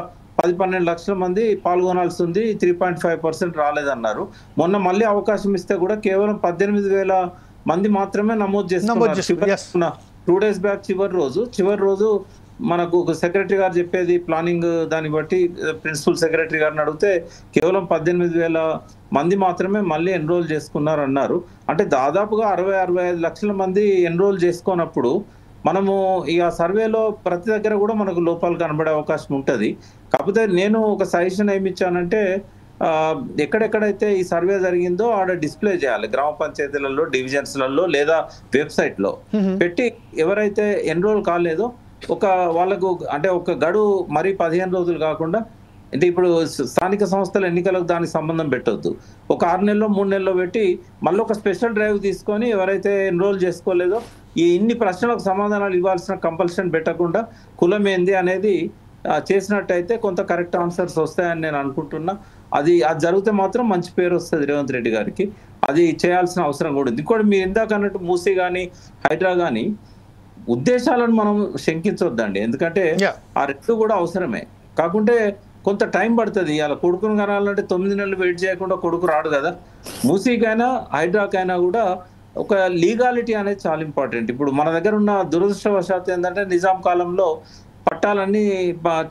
10-12 లక్షల మంది పాల్గొనాల్సి ఉంది, 3.5% రాలేదన్నారు. మొన్న మళ్ళీ అవకాశం ఇస్తే కూడా కేవలం 18,000 మంది మాత్రమే నమోదు చేసుకున్నారు. 2 days బ్యాక్ చివరి రోజు మనకు సెక్రటరీ గారు చెప్పేది ప్లానింగ్ దాన్ని బట్టి ప్రిన్సిపల్ సెక్రటరీ గారిని అడిగితే కేవలం 18,000 మంది మాత్రమే మళ్ళీ ఎన్రోల్ చేసుకున్నారు అన్నారు. అంటే దాదాపుగా 60-65 లక్షల మంది ఎన్రోల్ చేసుకున్నప్పుడు మనము ఈ సర్వేలో ప్రతి దగ్గర కూడా మనకు లోపాలు కనబడే అవకాశం ఉంటుంది. కాకపోతే నేను ఒక సజెషన్ ఏమి ఇచ్చానంటే ఎక్కడెక్కడైతే ఈ సర్వే జరిగిందో ఆడ డిస్ప్లే చేయాలి, గ్రామ పంచాయతీలలో, డివిజన్స్లలో లేదా వెబ్సైట్లో పెట్టి ఎవరైతే ఎన్రోల్ కాలేదో వాళ్ళకు అంటే ఒక గడువు మరి 15 రోజులు కాకుండా, అంటే ఇప్పుడు స్థానిక సంస్థల ఎన్నికలకు దానికి సంబంధం పెట్టొద్దు, ఒక 6 నెలలో 3 నెలలో పెట్టి మళ్ళీ ఒక స్పెషల్ డ్రైవ్ తీసుకొని ఎవరైతే ఎన్రోల్ చేసుకోలేదో ఇన్ని ప్రశ్నలకు సమాధానాలు ఇవ్వాల్సిన కంపల్షన్ పెట్టకుండా కులం ఏంది అనేది చేసినట్టయితే కొంత కరెక్ట్ ఆన్సర్స్ వస్తాయని నేను అనుకుంటున్నా. అది జరిగితే మాత్రం మంచి పేరు వస్తుంది రేవంత్ రెడ్డి గారికి. అది చేయాల్సిన అవసరం కూడా ఉంది. ఇంకోటి మీరు ఇందాక అన్నట్టు మూసీ కానీ హైడ్రా కానీ ఉద్దేశాలను మనం శంకించొద్దండి, ఎందుకంటే ఆ రెండు కూడా అవసరమే. కాకుంటే కొంత టైం పడుతుంది. ఇలా కొడుకును కనాలంటే 9 నెలలు వెయిట్ చేయకుండా కొడుకు రాడు కదా. మూసీకైనా హైడ్రాకైనా కూడా ఒక లీగాలిటీ అనేది చాలా ఇంపార్టెంట్. ఇప్పుడు మన దగ్గర ఉన్న దురదృష్టవశాత్తు ఏంటంటే నిజాం కాలంలో పట్టాలన్నీ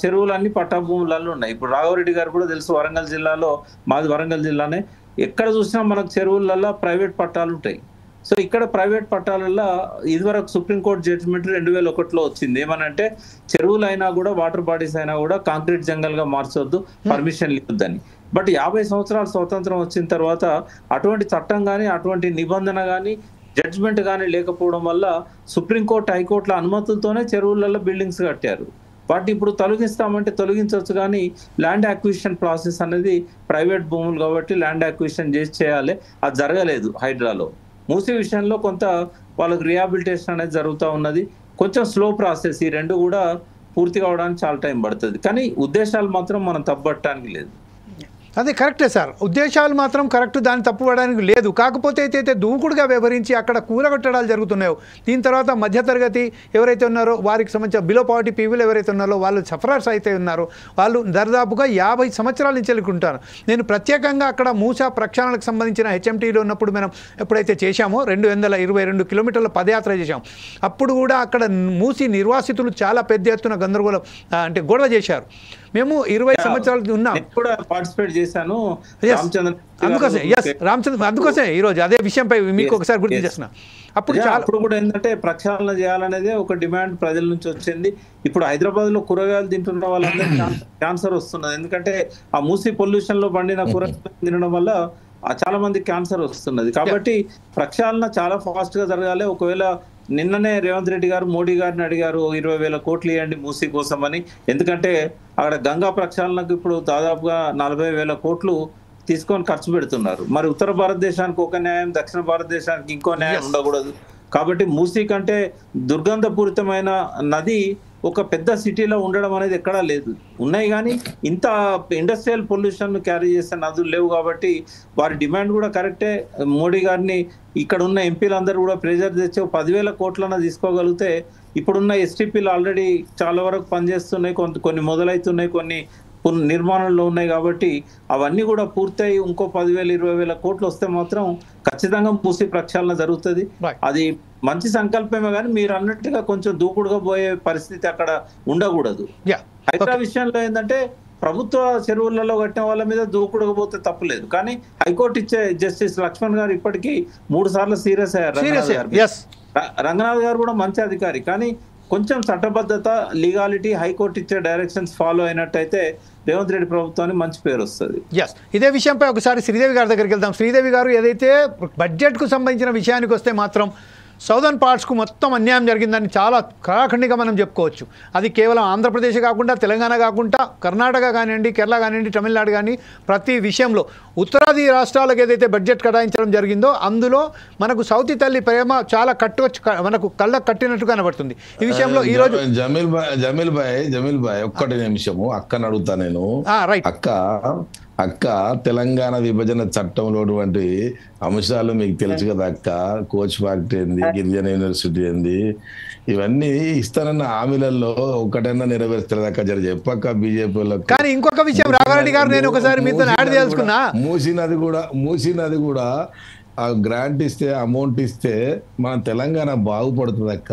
చెరువులన్నీ పట్టా భూములలో ఉన్నాయి. ఇప్పుడు రాఘవరెడ్డి గారు కూడా తెలుసు, వరంగల్ జిల్లాలో, మాది వరంగల్ జిల్లానే, ఎక్కడ చూసినా మనకు చెరువులలో ప్రైవేట్ పట్టాలు ఉంటాయి. సో ఇక్కడ ప్రైవేట్ పట్టాలలో ఇదివరకు సుప్రీంకోర్టు జడ్జిమెంట్ 2001లో వచ్చింది, ఏమనంటే చెరువులైనా కూడా వాటర్ బాడీస్ అయినా కూడా కాంక్రీట్ జంగల్ గా మార్చొద్దు, పర్మిషన్ ఇవ్వద్దని. బట్ 50 సంవత్సరాల స్వతంత్రం వచ్చిన తర్వాత అటువంటి చట్టం కానీ అటువంటి నిబంధన కానీ జడ్జిమెంట్ కానీ లేకపోవడం వల్ల సుప్రీంకోర్టు హైకోర్టుల అనుమతులతోనే చెరువులలో బిల్డింగ్స్ కట్టారు. వాటిని ఇప్పుడు తొలగిస్తామంటే తొలగించవచ్చు, కానీ ల్యాండ్ అక్విజిషన్ ప్రాసెస్ అనేది ప్రైవేట్ భూములు కాబట్టి ల్యాండ్ అక్విజిషన్ చేయాలి, అది జరగలేదు హైడ్రాలో. మూసీ విషయంలో కొంత వాళ్ళకి రిహాబిలిటేషన్ అనేది జరుగుతూ ఉన్నది, కొంచెం స్లో ప్రాసెస్. ఈ రెండు కూడా పూర్తి కావడానికి చాలా టైం పడుతుంది, కానీ ఉద్దేశాలు మాత్రం మనం తప్పబట్టడానికి లేదు. అదే కరెక్టే సార్, ఉద్దేశాలు మాత్రం కరెక్ట్, దాన్ని తప్పుపడడానికి లేదు. కాకపోతే అయితే దూకుడుగా వ్యవహరించి అక్కడ కూలగొట్టడాలు జరుగుతున్నాయో, దీని తర్వాత మధ్యతరగతి ఎవరైతే ఉన్నారో వారికి సంబంధించిన బిలో పావర్టీ పీపుల్ ఎవరైతే ఉన్నారో వాళ్ళు సఫరర్స్ అయితే ఉన్నారో వాళ్ళు దరిదాపుగా 50 సంవత్సరాల నుంచి వెళ్ళుకుంటారు. నేను ప్రత్యేకంగా అక్కడ మూసా ప్రక్షాళనకు సంబంధించిన హెచ్ఎంటీలో ఉన్నప్పుడు మనం ఎప్పుడైతే చేశామో 222 కిలోమీటర్ల పదయాత్ర చేశాం, అప్పుడు కూడా అక్కడ మూసి నిర్వాసితులు చాలా పెద్ద ఎత్తున గందరగోళం అంటే గొడవ చేశారు. మేము 20 సంవత్సరాలు ఉన్నాం, పార్టిసిపేట్ చేశాను. అందుకోసమే ఈరోజు అదే విషయంపై మీకు ఒకసారి గుర్తు చేస్తున్నా. అప్పుడు కూడా ఏంటంటే ప్రక్షాళన చేయాలనేది ఒక డిమాండ్ ప్రజల నుంచి వచ్చింది. ఇప్పుడు హైదరాబాద్ లో కూరగాయలు తింటున్న వాళ్ళందరికీ క్యాన్సర్ వస్తున్నది, ఎందుకంటే ఆ మూసి పొల్యూషన్ లో పండిన కూరగాయలు తినడం వల్ల చాలా మంది క్యాన్సర్ వస్తున్నది. కాబట్టి ప్రక్షాళన చాలా ఫాస్ట్ గా జరగాలి. ఒకవేళ నిన్ననే రేవంత్ రెడ్డి గారు మోడీ గారిని అడిగారు 20,000 కోట్లు ఇవ్వండి మూసీ కోసం అని, ఎందుకంటే అక్కడ గంగా ప్రక్షాళనకు ఇప్పుడు దాదాపుగా 40,000 కోట్లు తీసుకొని ఖర్చు పెడుతున్నారు. మరి ఉత్తర భారతదేశానికి ఒక న్యాయం, దక్షిణ భారతదేశానికి ఇంకో న్యాయం ఉండకూడదు. కాబట్టి మూసీ కంటే దుర్గంధపూరితమైన నది ఒక పెద్ద సిటీలో ఉండడం అనేది ఎక్కడా లేదు. ఉన్నాయి కానీ ఇంత ఇండస్ట్రియల్ పొల్యూషన్ క్యారీ చేసే నదులు లేవు. కాబట్టి వారి డిమాండ్ కూడా కరెక్టే. మోడీ గారిని ఇక్కడ ఉన్న ఎంపీలందరూ కూడా ప్రెజర్ తెచ్చి 10,000 కోట్లన్నా తీసుకోగలిగితే, ఇప్పుడున్న ఎస్టీపీలు ఆల్రెడీ చాలా వరకు పనిచేస్తున్నాయి, కొన్ని మొదలవుతున్నాయి, కొన్ని నిర్మాణంలో ఉన్నాయి. కాబట్టి అవన్నీ కూడా పూర్తయి ఇంకో 10,000 20,000 కోట్లు వస్తే మాత్రం ఖచ్చితంగా మూసీ ప్రక్షాళన జరుగుతుంది. అది మంచి సంకల్పమే, కానీ మీరు అన్నట్టుగా కొంచెం దూకుడుగా పోయే పరిస్థితి అక్కడ ఉండకూడదు. హైదరాబాద్ విషయంలో ఏంటంటే ప్రభుత్వ చెరువులలో కట్టిన వాళ్ళ మీద దూకుడుగా పోతే తప్పులేదు, కానీ హైకోర్టు ఇచ్చే జస్టిస్ లక్ష్మణ్ గారు ఇప్పటికీ 3 సార్లు సీరియస్ అయ్యారు. రంగనాథ్ గారు కూడా మంచి అధికారి, కానీ కొంచెం చట్టబద్ధత, లీగాలిటీ, హైకోర్టు ఇచ్చే డైరెక్షన్స్ ఫాలో అయినట్టయితే రేవంత్ రెడ్డి ప్రభుత్వానికి మంచి పేరు వస్తుంది. ఇదే విషయంపై ఒకసారి శ్రీదేవి గారి దగ్గరికి వెళ్దాం. శ్రీదేవి గారు, ఏదైతే బడ్జెట్కు సంబంధించిన విషయానికి వస్తే మాత్రం సౌదర్న్ పార్ట్స్కు మొత్తం అన్యాయం జరిగిందని చాలా కళాఖండిగా మనం చెప్పుకోవచ్చు. అది కేవలం ఆంధ్రప్రదేశ్ కాకుండా, తెలంగాణ కాకుండా, కర్ణాటక కానివ్వండి, కేరళ కానివ్వండి, తమిళనాడు కానీ ప్రతి విషయంలో ఉత్తరాది రాష్ట్రాలకు ఏదైతే బడ్జెట్ కేటాయించడం జరిగిందో అందులో మనకు సౌతి తల్లి ప్రేమ చాలా మనకు కళ్ళకు కట్టినట్టు కనబడుతుంది. ఈ విషయంలో ఈ రోజు జమీల్ భాయ్ ఒక్కటి నిమిషము అక్కని అడుగుతా నేను. అక్క తెలంగాణ విభజన చట్టంలో అంశాలు మీకు తెలుసు కదా అక్క. కోచ్ ఫ్యాక్టరీ ఏంది, గిరిజన యూనివర్సిటీ ఏంది, ఇవన్నీ ఇస్తానన్న హామీలలో ఒకటైనా నెరవేర్చలేదు అక్క. జర చెప్పక్క బీజేపీ. కానీ ఇంకొక విషయం రాఘారెడ్డి గారు, నేను ఒకసారి మీతో యాడ్ చేసుకున్నా, మూసినది కూడా ఆ గ్రాంట్ ఇస్తే, అమౌంట్ ఇస్తే మన తెలంగాణ బాగుపడుతుంది అక్క.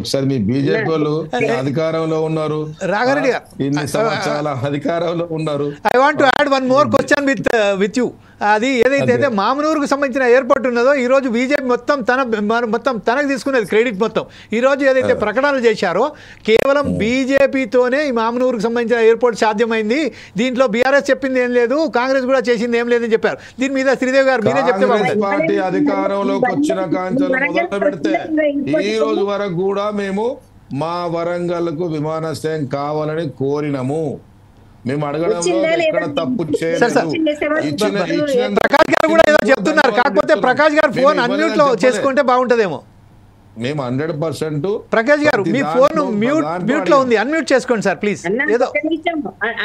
ఒకసారి మీ బీజేపీ వాళ్ళు అధికారంలో ఉన్నారు, రాఘారెడ్డి గారు ఇన్ని సంవత్సరాల అధికారంలో ఉన్నారు. I want to add one more question with you. అది ఏదైతే మామనూరుకు సంబంధించిన ఎయిర్పోర్ట్ ఉన్నదో ఈ రోజు బీజేపీ మొత్తం తనకు తీసుకునేది క్రెడిట్ మొత్తం. ఈ రోజు ఏదైతే ప్రకటనలు చేశారో కేవలం బీజేపీతోనే ఈ మామనూరుకు సంబంధించిన ఎయిర్పోర్ట్ సాధ్యమైంది, దీంట్లో బీఆర్ఎస్ చెప్పింది ఏం లేదు, కాంగ్రెస్ కూడా చేసింది ఏం లేదని చెప్పారు. దీని మీద శ్రీదేవి గారు మీరే చెప్తే పార్టీ అధికారంలోకి వచ్చిన కాంచెలు మొదలు పెడితే ఈ రోజు వరకు కూడా మేము మా వరంగల్కు విమానాశ్రయం కావాలని కోరినాము. మేము అడగడంలో ఎక్కడ తప్పు చేయలేదు. ప్రకాష్ గారు కూడా ఏదో చెప్తున్నారు, కాకపోతే ప్రకాష్ గారు ఫోన్ అన్మ్యూట్ లో చేసుకుంటే బాగుంటదేమో. మేము 100% ప్రకాష్ గారు మీ ఫోన్ మ్యూట్ లో ఉంది, అన్మ్యూట్ చేసుకోండి సార్ ప్లీజ్. ఏదో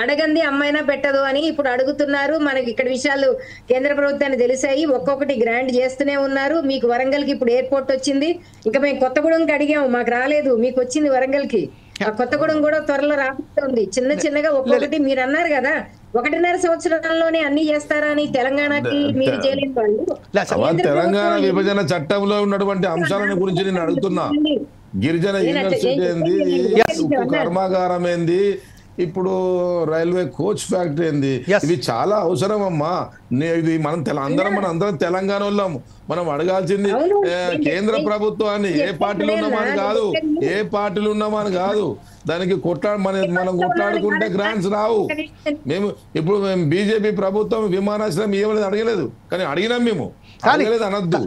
అడగంది అమ్మాయినా పెట్టదు అని ఇప్పుడు అడుగుతున్నారు. మనకి ఇక్కడ విషయాలు కేంద్ర ప్రభుత్వాన్ని తెలిసాయి, ఒక్కొక్కటి గ్రాంట్ చేస్తూనే ఉన్నారు. మీకు వరంగల్ కి ఇప్పుడు ఎయిర్పోర్ట్ వచ్చింది, ఇంకా మేము కొత్తగూడెంకి అడిగాము, మాకు రాలేదు, మీకు వచ్చింది వరంగల్ కి. ఆ కొత్తగూడెం కూడా త్వరలో రాబోతుంది. చిన్నగా ఒక్కొక్కటి మీరు అన్నారు కదా 1.5 సంవత్సరాల్లోనే అన్ని చేస్తారా అని తెలంగాణకి మీరు చేయలేని వాళ్ళు. తెలంగాణ విభజన చట్టంలో ఉన్నటువంటి అంశాలను గురించి నేను అడుగుతున్నా. గిరిజన యూనివర్సిటీ ఏంది, ఉక్కు కర్మాగారం ఏంది, ఇప్పుడు రైల్వే కోచ్ ఫ్యాక్టరీ ఏంది, Yes. ఇవి చాలా అవసరం అమ్మా. ఇది మనం అందరం తెలంగాణ వాళ్ళం. మనం అడగాల్సింది కేంద్ర ప్రభుత్వాన్ని, ఏ పార్టీలు ఉన్నామని కాదు, ఏ పార్టీలు ఉన్నామని కాదు. దానికి మనం కొట్లాడుకుంటే గ్రాంట్స్ రావు. ఇప్పుడు మేము బీజేపీ ప్రభుత్వం విమానాశ్రయం ఏమనేది అడగలేదు, కానీ అడిగినాం మేము. అనొద్దు,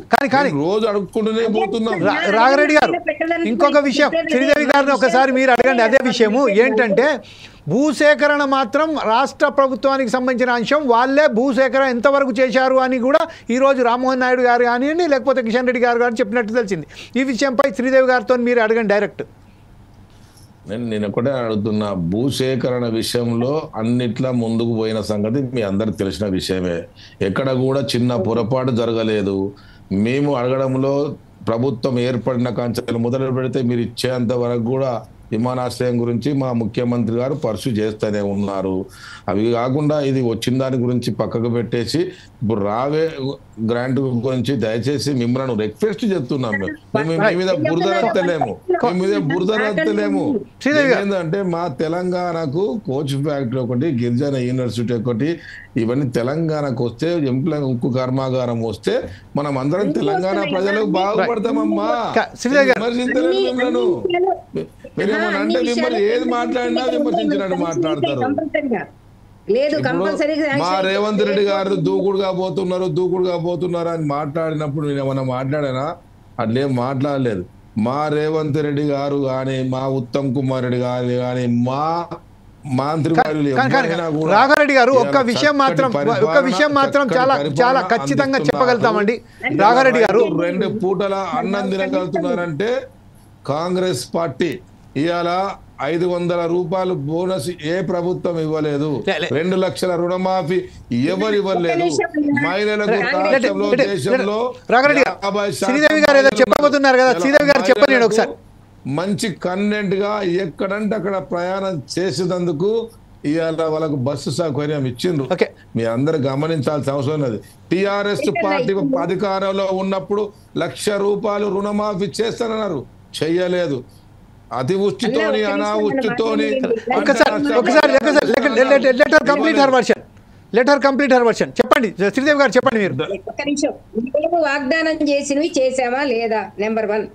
రోజు అడుక్కుంటూనే పోతున్నాం. రాఘరెడ్డి గారు, ఇంకొక విషయం, శ్రీదేవి గారిని ఒకసారి మీరు అడగండి అదే విషయము. ఏంటంటే భూసేకరణ మాత్రం రాష్ట్ర ప్రభుత్వానికి సంబంధించిన అంశం. వాళ్ళే భూసేకరణ ఎంతవరకు చేశారు అని కూడా ఈరోజు రామ్మోహన్ నాయుడు గారు కానివ్వండి, లేకపోతే కిషన్ రెడ్డి గారు కానీ చెప్పినట్టు తెలిసింది. ఈ విషయంపై శ్రీదేవి గారితో మీరు అడగండి డైరెక్ట్. నేను ఒకటే అడుగుతున్నా, భూసేకరణ విషయంలో అన్నిట్లా ముందుకు పోయిన సంగతి మీ అందరికి తెలిసిన విషయమే. ఎక్కడ కూడా చిన్న పొరపాటు జరగలేదు. మేము అడగడంలో ప్రభుత్వం ఏర్పడిన కాంచెలు మొదలు పెడితే మీరు ఇచ్చేంత వరకు కూడా విమానాశ్రయం గురించి మా ముఖ్యమంత్రి గారు పర్సు చేస్తూనే ఉన్నారు. అవి కాకుండా ఇది వచ్చిన దాని గురించి పక్కకు పెట్టేసి ఇప్పుడు రావే గ్రాంట్ గురించి దయచేసి మిమ్మల్ని రిక్వెస్ట్ చేస్తున్నాం. మేము మీ మీద బురద రత్తలేము. ఏంటంటే మా తెలంగాణకు కోచ్ ఫ్యాక్టరీ ఒకటి, గిరిజన యూనివర్సిటీ ఒకటి, ఇవన్నీ తెలంగాణకు వస్తే, ఉక్కు కర్మాగారం వస్తే మనం అందరం తెలంగాణ ప్రజలకు బాగుపడతామమ్మా. విమర్శించలేదు. మీరేమనంటే మిమ్మల్ని ఏది మాట్లాడినా విమర్శించినట్టు మాట్లాడతారు. మా రేవంత్ రెడ్డి గారు దూకుడుగా పోతున్నారు అని మాట్లాడినప్పుడు నేను ఏమన్నా మాట్లాడానా? అట్లేం మాట్లాడలేదు. మా రేవంత్ రెడ్డి గారు కానీ, మా ఉత్తమ్ కుమార్ రెడ్డి గారు కానీ, మా మంత్రి రాఘరెడ్డి గారు ఒక్క విషయం మాత్రం చాలా ఖచ్చితంగా చెప్పగలుగుతామండి. రాఘరెడ్డి గారు 2 పూటల అన్నం తినగలుగుతున్నారంటే కాంగ్రెస్ పార్టీ. ఇవాళ 500 రూపాయలు బోనస్ ఏ ప్రభుత్వం ఇవ్వలేదు. 2 లక్షల రుణమాఫీ ఎవరు ఇవ్వలేదు. మహిళలకు రాష్ట్రంలో, దేశంలో మంచి కంటెంట్ గా ఎక్కడంటే అక్కడ ప్రయాణం చేసేందుకు ఇవాళ వాళ్ళకు బస్సు సౌకర్యం ఇచ్చిండ్రు. మీ అందరు గమనించాల్సిన అవసరం ఉన్నది. టిఆర్ఎస్ పార్టీ అధికారంలో ఉన్నప్పుడు 1,00,000 రూపాయలు రుణమాఫీ చేస్తానన్నారు, చెయ్యలేదు. అతివృష్టితోని, అనావృష్టితోని. చెప్పండి శ్రీదేవి గారు, చెప్పండి మీరు. వాగ్దానం చేసినవి చేసామా లేదా? నెంబర్ 1.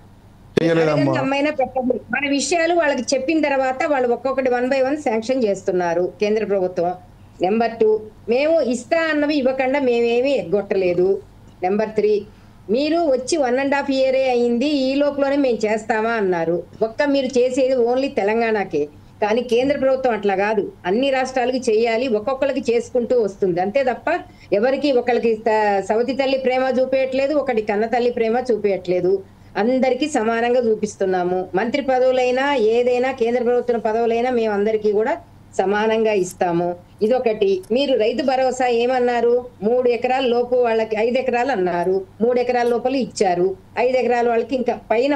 అమ్మైనా పెట్టండి. మన విషయాలు వాళ్ళకి చెప్పిన తర్వాత వాళ్ళు ఒక్కొక్కటి 1 by 1 శాంక్షన్ చేస్తున్నారు కేంద్ర ప్రభుత్వం. నెంబర్ 2, మేము ఇస్తా అన్నవి ఇవ్వకుండా మేమేమి ఎగ్గొట్టలేదు. నెంబర్ 3, మీరు వచ్చి 1.5 year అయింది, ఈ లోపలనే మేము చేస్తామా అన్నారు. మీరు చేసేది ఓన్లీ తెలంగాణకే, కానీ కేంద్ర ప్రభుత్వం అట్లా కాదు, అన్ని రాష్ట్రాలకి చేయాలి, ఒక్కొక్కరికి చేసుకుంటూ వస్తుంది అంతే తప్ప ఎవరికి ఒకరికి సవతి తల్లి ప్రేమ చూపించట్లేదు, ఒకటి కన్న తల్లి ప్రేమ చూపించట్లేదు. అందరికీ సమానంగా చూపిస్తున్నాము. మంత్రి పదవులైనా ఏదైనా కేంద్ర ప్రభుత్వం పదవులైనా మేము అందరికీ కూడా సమానంగా ఇస్తాము. ఇదొకటి. మీరు రైతు భరోసా ఏమన్నారు? 3 ఎకరాల లోపు వాళ్ళకి 5 ఎకరాలు అన్నారు, 3 ఎకరాల లోపల ఇచ్చారు. 5 ఎకరాల వాళ్ళకి ఇంకా పైన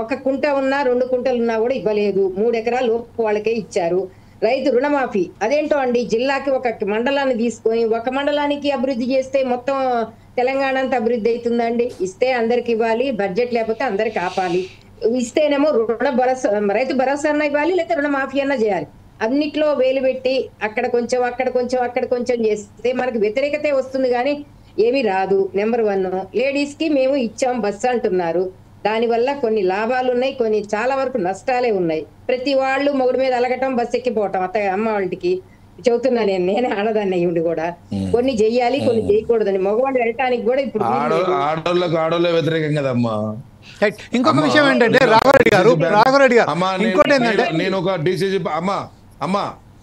ఒక కుంట ఉన్నా 2 కుంటలు ఉన్నా కూడా ఇవ్వలేదు. 3 ఎకరాల లోపు వాళ్ళకే ఇచ్చారు. రైతు రుణమాఫీ అదేంటో అండి, జిల్లాకి ఒక మండలాన్ని తీసుకొని ఒక మండలానికి అభివృద్ధి చేస్తే మొత్తం తెలంగాణ అంతా అభివృద్ధి అవుతుందండి? ఇస్తే అందరికి ఇవ్వాలి, బడ్జెట్ లేకపోతే అందరికి ఆపాలి. ఇస్తేనేమో రైతు భరోసా అన్న ఇవ్వాలి, లేకపోతే రుణమాఫీ అన్న చేయాలి. అన్నిట్లో వేలు పెట్టి అక్కడ కొంచెం అక్కడ కొంచెం చేస్తే మనకు వ్యతిరేకతే వస్తుంది కానీ ఏమీ రాదు. నెంబర్ 1, లేడీస్ కి మేము ఇచ్చాం బస్సు అంటున్నారు. దానివల్ల కొన్ని లాభాలు ఉన్నాయి, కొన్ని చాలా వరకు నష్టాలే ఉన్నాయి. ప్రతి వాళ్ళు మొగుడు మీద అలగటం, బస్సు ఎక్కిపోవటం. అమ్మ వాళ్ళకి చెబుతున్నా, నేనే ఆడదాన్ని అయ్యుండి కూడా కొన్ని చెయ్యాలి, కొన్ని చేయకూడదని. మగవాళ్ళు వెళ్ళటానికి కూడా ఇప్పుడు ఆడోళ్ళే వ్యతిరేకం కదమ్మా. ఇంకొక విషయం ఏంటంటే రాఘరెడ్డి గారు ఇంకోటి ఏంటంటే,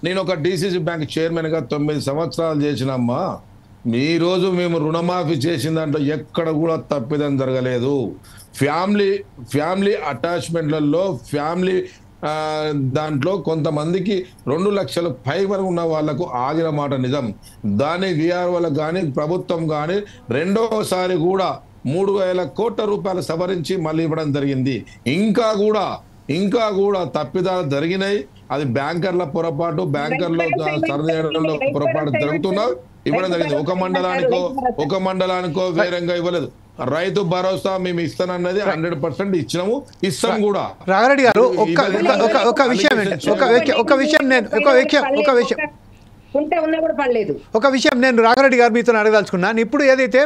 నేను ఒక డిసిసి బ్యాంక్ చైర్మన్ గా 9 సంవత్సరాలు చేసినమ్మా. ఈ రోజు మేము రుణమాఫీ చేసిన దాంట్లో ఎక్కడ కూడా తప్పిదం జరగలేదు. ఫ్యామిలీ అటాచ్మెంట్లలో ఫ్యామిలీ దాంట్లో కొంతమందికి 2 లక్షల పై వరకు ఉన్న వాళ్లకు ఆగిన మాట నిజం. దాని విఆర్ వాళ్ళకు కానీ ప్రభుత్వం కానీ రెండోసారి కూడా 3,000 కోట్ల రూపాయలు సవరించి మళ్ళీ ఇవ్వడం జరిగింది. ఇంకా కూడా తప్పిదాలు జరిగినాయి. అది బ్యాంకర్ల పొరపాటు, బ్యాంకర్లో పొరపాటు జరుగుతున్నా ఇవ్వడం జరిగింది. ఒక మండలానికో వేరంగా ఇవ్వలేదు. రైతు భరోసా మేము ఇస్తానన్నది 100% ఇచ్చినాము, ఇస్తాం కూడా. రాఘరెడ్డి గారు ఒక విషయం ఒక విషయం నేను రాఘరెడ్డి గారు మీతో అడగదలుచుకున్నాను. ఇప్పుడు ఏదైతే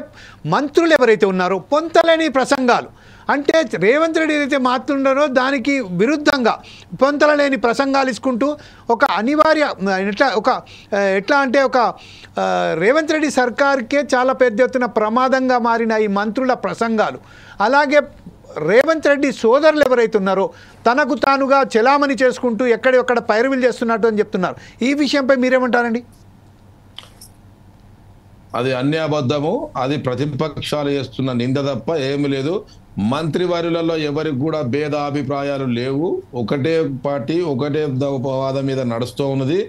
మంత్రులు ఎవరైతే ఉన్నారో పొంతలేని ప్రసంగాలు, అంటే రేవంత్ రెడ్డి ఏదైతే మాట్లాడారో దానికి విరుద్ధంగా పొంతలేని ప్రసంగాలు ఇచ్చుకుంటూ ఒక అనివార్య ఎట్లా అంటే ఒక రేవంత్ రెడ్డి సర్కార్కే చాలా పెద్ద ఎత్తున ప్రమాదంగా మారిన ఈ మంత్రుల ప్రసంగాలు, అలాగే రేవంత్ రెడ్డి సోదరులు ఎవరైతే ఉన్నారో తనకు తానుగా చెలామణి చేసుకుంటూ ఎక్కడెక్కడ పైరవీలు చేస్తున్నట్టు అని చెప్తున్నారు. ఈ విషయంపై మీరేమంటారండి? అది అన్యాబద్ధము, అది ప్రతిపక్షాలు చేస్తున్న నింద తప్ప ఏమీ లేదు. మంత్రివర్యులలో ఎవరికి కూడా భేదాభిప్రాయాలు లేవు. ఒకటే పార్టీ ఒకటే వాదం మీద నడుస్తూ ఉన్నది.